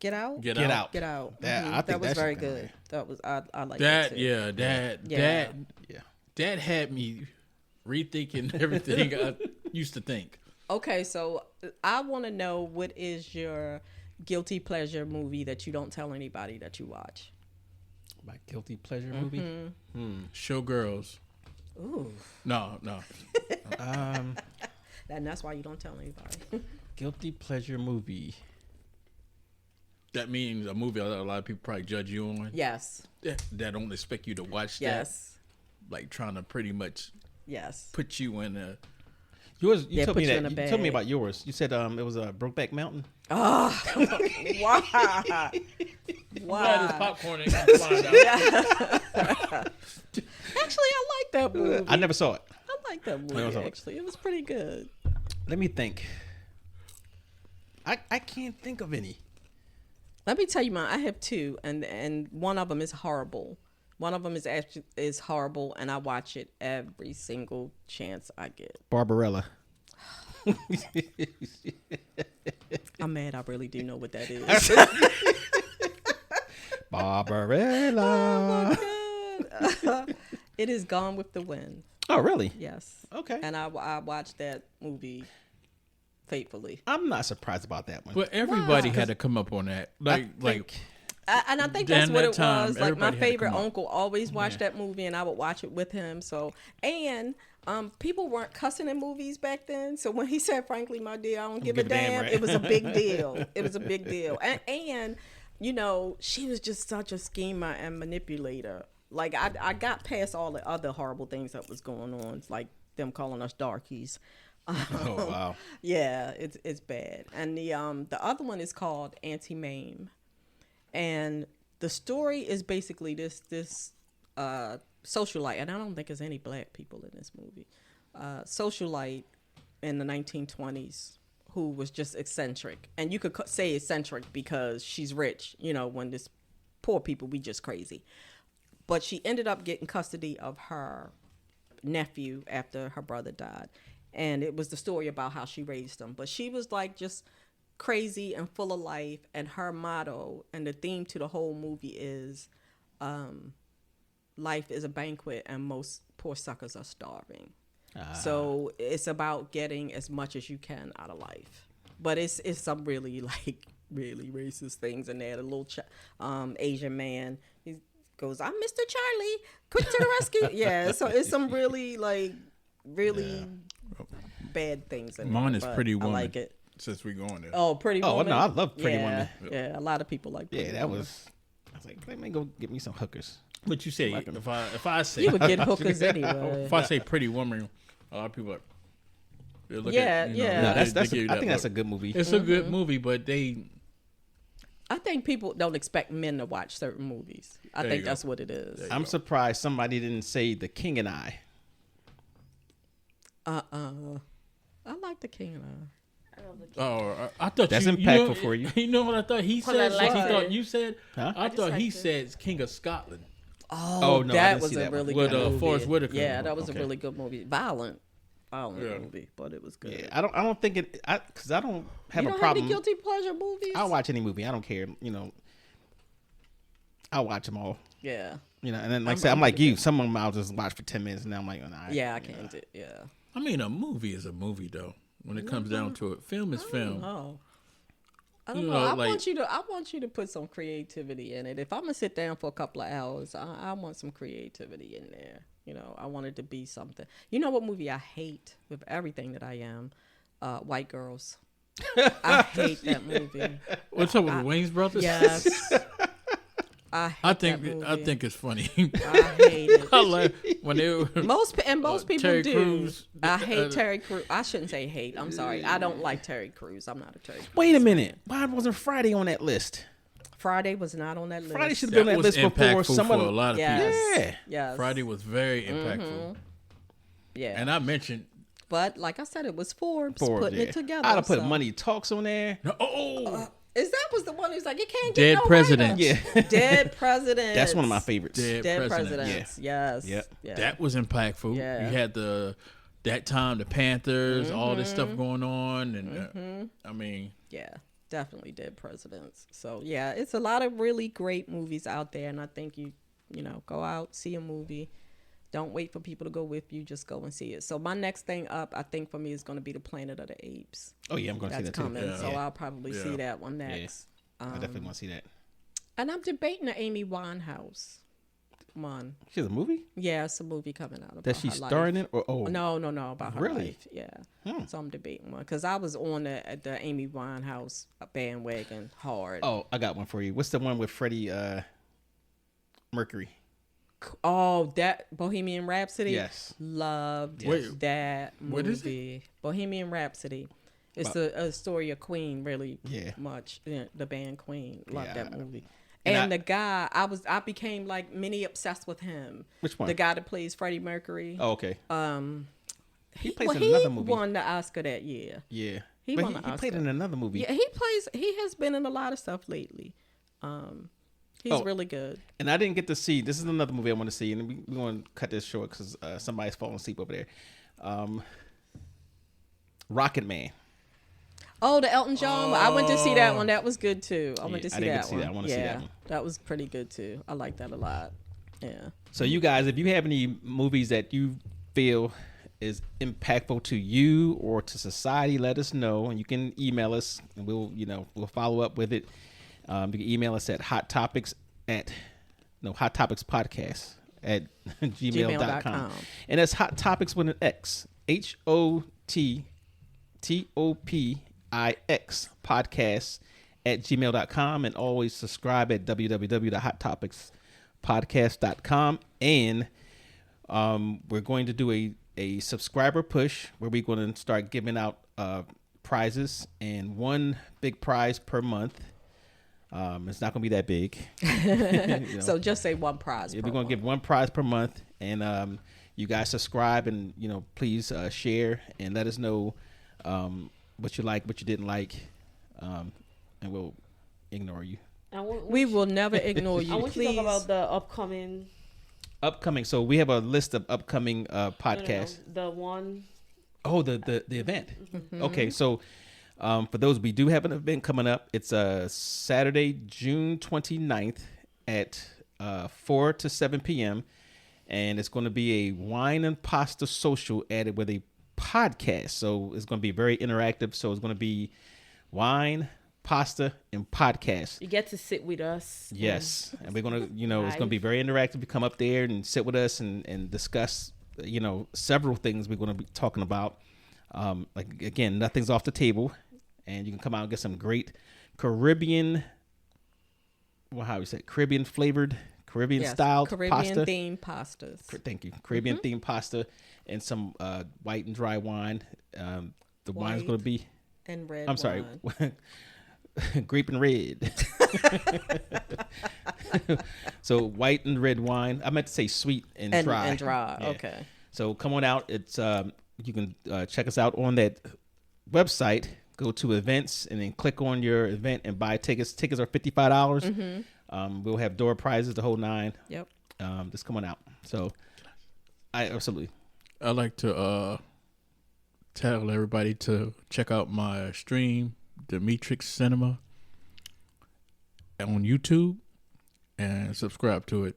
C: Get Out.
D: Get
A: Get
D: Out.
A: Out.
C: Get Out.
A: That- I think
C: that was
A: that
C: very
A: should come
C: good.
A: in.
C: That was I like that.
D: That
C: too.
D: yeah,
C: Yeah.
D: that had me rethinking everything I used to think.
C: Okay, so I want to know, what is your guilty pleasure movie that you don't tell anybody that you watch?
A: My guilty pleasure movie.
D: Showgirls.
C: Ooh.
D: No.
C: And that's why you don't tell anybody.
A: Guilty pleasure movie.
D: That means a movie that a lot of people probably judge you on.
C: Yes.
D: That don't expect you to watch that.
C: Yes.
D: Like trying to pretty much
C: Yes.
D: put you in a.
A: Yours.
C: Yeah,
A: You told
C: put
A: me
C: you
A: that.
C: in a
A: You told me
C: bag.
A: about yours. You said it was Brokeback Mountain.
C: Oh, why? Why?
D: popcorn and find out.
C: Actually, I like that movie.
A: I never saw it.
C: I like that
A: Never
C: movie.
A: saw it.
C: Actually, it was pretty good.
A: Let me think. I can't think of any.
C: Let me tell you mine. I have 2, and one of them is horrible. One of them is horrible, and I watch it every single chance I get.
A: Barbarella.
C: I'm mad. I really do know what that is.
A: Barbarella.
C: God. It is Gone with the Wind.
A: Oh, really?
C: Yes.
A: Okay.
C: And I watched that movie faithfully.
A: I'm not surprised about that one.
D: But everybody had to come up on that.
A: I
D: Like
A: think-
C: And I think
D: During
C: that's what
D: that
C: it
D: time,
C: was. Like, my
D: everybody had to
C: favorite
D: come up.
C: uncle always watched that movie, and I would watch it with him. So, and People weren't cussing in movies back then. So when he said, "Frankly, my dear, I don't give a damn,"
A: right?
C: it was a big deal. It was a big deal. And you know, she was just such a schemer and manipulator. Like I got past all the other horrible things that was going on, like them calling us darkies.
A: Oh wow.
C: Yeah, it's bad. And the other one is called Anti-Mame, and the story is basically this socialite, and I don't think there's any black people in this movie. Socialite in the 1920s who was just eccentric, and you could say eccentric because she's rich. You know, when this poor people, we just crazy. But she ended up getting custody of her nephew after her brother died. And it was the story about how she raised him. But she was like just crazy and full of life. And her motto and the theme to the whole movie is life is a banquet and most poor suckers are starving. So it's about getting as much as you can out of life. But it's some really racist things in there. The little Asian man, he goes, "I'm Mr. Charlie, quick to the rescue." Yeah, so it's some really bad things in
D: Mine
C: there.
D: is Pretty Woman.
C: I like it.
D: Since we going there.
C: Oh, Pretty Woman.
A: Oh no, I love Pretty Woman.
C: Yeah, a lot of people like Pretty
A: Yeah, that
C: Woman.
A: was. I was like, let me go get me some hookers.
D: But you say if I say
C: You would get hookers anyway.
D: if I say Pretty Woman, a lot of people are. They look
C: Yeah,
D: at, you know,
C: yeah.
A: No,
D: they
A: that's.
D: give you
A: I
D: that
A: think that's a
D: look.
A: good movie.
D: It's a good movie, but they.
C: I think people don't expect men to watch certain movies. I
D: There
C: think
D: you go.
C: that's what it is.
A: I'm surprised somebody didn't say The King and I.
C: I like The King and I.
B: I love the kid.
D: Oh, I thought
A: That's
D: you
A: impactful
D: know,
A: for you.
D: You know what I thought he
B: Because I
D: said?
B: like
D: He
B: it.
D: thought you said.
A: Huh?
D: I thought
B: like
D: he
B: it.
D: said King of Scotland.
C: Oh,
A: no, I
C: that
A: didn't
C: was
A: see
C: a
A: that one.
C: really
D: With,
C: good movie.
D: Forrest Whitaker.
C: Yeah, that was
D: Okay.
C: a really good movie. Violent
D: Yeah.
C: movie, but it was good.
A: Yeah, I don't think it. Because I don't have
C: You
A: a
C: don't
A: problem.
C: have any guilty pleasure movies?
A: I'll watch any movie. I don't care. You know, I'll watch them all.
C: Yeah,
A: You know, and then like I said, I'm like you. Some of them I'll just watch for 10 minutes, and then I'm like, nah,
C: yeah, I can't do. Yeah.
D: I mean, a movie is a movie, though. When it comes down to it, film is film.
C: Oh. I don't
D: You
C: know.
D: know,
C: I
D: like-
C: want you to put some creativity in it. If I'm gonna sit down for a couple of hours, I want some creativity in there. You know, I want it to be something. You know what movie I hate with everything that I am? White Girls. I hate that movie.
D: What's up with the Wayans brothers?
C: Yes. I hate
D: I
C: that movie.
D: think it's funny.
C: I hate it.
D: I like when they were
C: Most people
D: Terry
C: do.
D: Crews,
C: I hate Terry Crews. I shouldn't say hate. I'm sorry. I don't like Terry Crews. I'm not a Terry Crews.
A: Wait a minute. Why wasn't Friday on that list?
C: Friday was not on that list.
A: Friday should have been
D: that
A: on that
D: was
A: list before
D: impactful
A: someone.
D: for a lot of people.
C: Yes.
A: Yeah.
C: Yes.
D: Friday was very impactful,
C: Yeah.
D: and I mentioned.
C: But like I said, it was Forbes
A: Forbes,
C: putting
A: yeah.
C: it together.
A: I'd have put
C: so-
A: Money Talks on there.
C: Is that was the one who's like, it can't get
D: Dead
C: no
D: Presidents.
C: whiter.
A: Yeah.
C: Dead Presidents.
A: That's one of my favorites.
D: Dead
C: Dead
D: Presidents.
C: Presidents. Yes.
A: Yep.
C: Yeah.
D: That was impactful.
C: Yeah.
D: You had that time the Panthers, all this stuff going on, and I mean,
C: Yeah. Definitely Dead Presidents. So yeah, it's a lot of really great movies out there, and I think you know, go out, see a movie. Don't wait for people to go with you. Just go and see it. So my next thing up, I think for me, is going to be the Planet of the Apes.
A: Oh yeah, I'm going to see
C: That's
A: that too.
C: coming.
D: Yeah.
C: So I'll probably see
D: Yeah.
C: that one next.
A: I definitely want to see that.
C: And I'm debating the Amy Winehouse one.
A: She has a movie
C: Yeah, it's a movie coming out about
A: that she's
C: her
A: starring
C: life.
A: in. Or
C: No, about her
A: Really?
C: life. Yeah.
A: Hmm.
C: So I'm debating one because I was on the Amy Winehouse bandwagon hard.
A: Oh, I got one for you. What's the one with Freddie Mercury?
C: Oh, that Bohemian Rhapsody.
A: Yes.
C: Loved
D: Wait,
C: that movie.
D: what is it?
C: Bohemian Rhapsody. It's a story of Queen, really.
A: Yeah.
C: Much. Yeah, the band Queen. Loved
A: Yeah.
C: that movie.
A: And
C: And the guy, I became like mini obsessed with him.
A: Which one?
C: The guy that plays Freddie Mercury.
A: Oh, okay.
C: He
A: plays in another movie.
C: won the Oscar that year.
A: Yeah.
C: He
A: But
C: won the
A: he played
C: Oscar.
A: in another movie.
C: Yeah, he has been in a lot of stuff lately. He's
A: Oh.
C: really good.
A: And I didn't get to see. This is another movie I want to see, and we're going to cut this short because somebody's falling asleep over there. Rocket Man.
C: Oh, the Elton John. I went to see that one. That was good too. I went to
A: Yeah, I
C: see
A: didn't get
C: that
A: to see
C: one.
A: that. I wanna see that one.
C: That was pretty good too. I like that a lot. Yeah.
A: So you guys, if you have any movies that you feel is impactful to you or to society, let us know, and you can email us, and we'll follow up with it. You can email us at Hot Topix Podcast at gmail.com.
C: gmail.com.
A: And that's Hot Topics with an X. HOTTOPIX podcast at gmail.com. And always subscribe at www.hottopicspodcast.com. And we're going to do a subscriber push where we're going to start giving out prizes, and one big prize per month. It's not going to be that big. You know.
C: So just say one prize.
A: Yeah, we're going to give one prize per month, and you guys subscribe, and please share and let us know what you like, what you didn't like, and we'll ignore you.
C: We will never ignore you.
B: I want you to talk about the upcoming.
A: So we have a list of upcoming podcasts.
B: No. The one.
A: Oh, the event. Mm-hmm. Okay, so for those, we do have an event coming up. It's Saturday, June 29th at 4 to 7 p.m. And it's going to be a wine and pasta social added with a podcast. So it's going to be very interactive. So it's going to be wine, pasta, and podcast.
B: You get to sit with us.
A: Yes. And we're going to, it's going to be very interactive. You come up there and sit with us and discuss, several things we're going to be talking about. Like, again, nothing's off the table. And you can come out and get some great Caribbean flavored, Caribbean styled
C: Caribbean
A: pasta.
C: themed pastas.
A: Thank you. Caribbean themed pasta and some white and dry wine. The wine's going to be
C: and red.
A: I'm sorry. Grape and red. So white and red wine. I meant to say sweet and dry.
C: And dry.
A: Yeah.
C: Okay.
A: So come on out. It's you can check us out on that website. Go to events and then click on your event and buy tickets. Tickets are $55. Mm-hmm. We'll have door prizes, the whole nine.
C: Yep.
A: Just come on out. So absolutely.
D: I like to tell everybody to check out my stream, Demetri Cinema, on YouTube, and subscribe to it.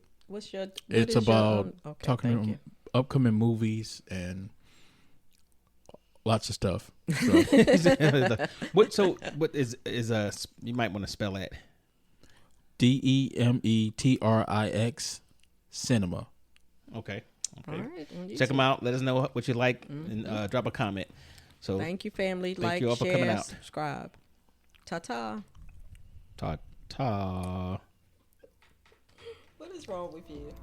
C: It's
D: about talking upcoming movies and lots of stuff. So.
A: What is you might want to spell that.
D: DEMETRIX Cinema.
A: Okay.
C: All right.
A: Check them out. Let us know what you like and drop a comment. So
C: thank you, family.
A: Thank you all for coming out.
C: Subscribe. Ta-ta.
A: Ta-ta.
C: What is wrong with you?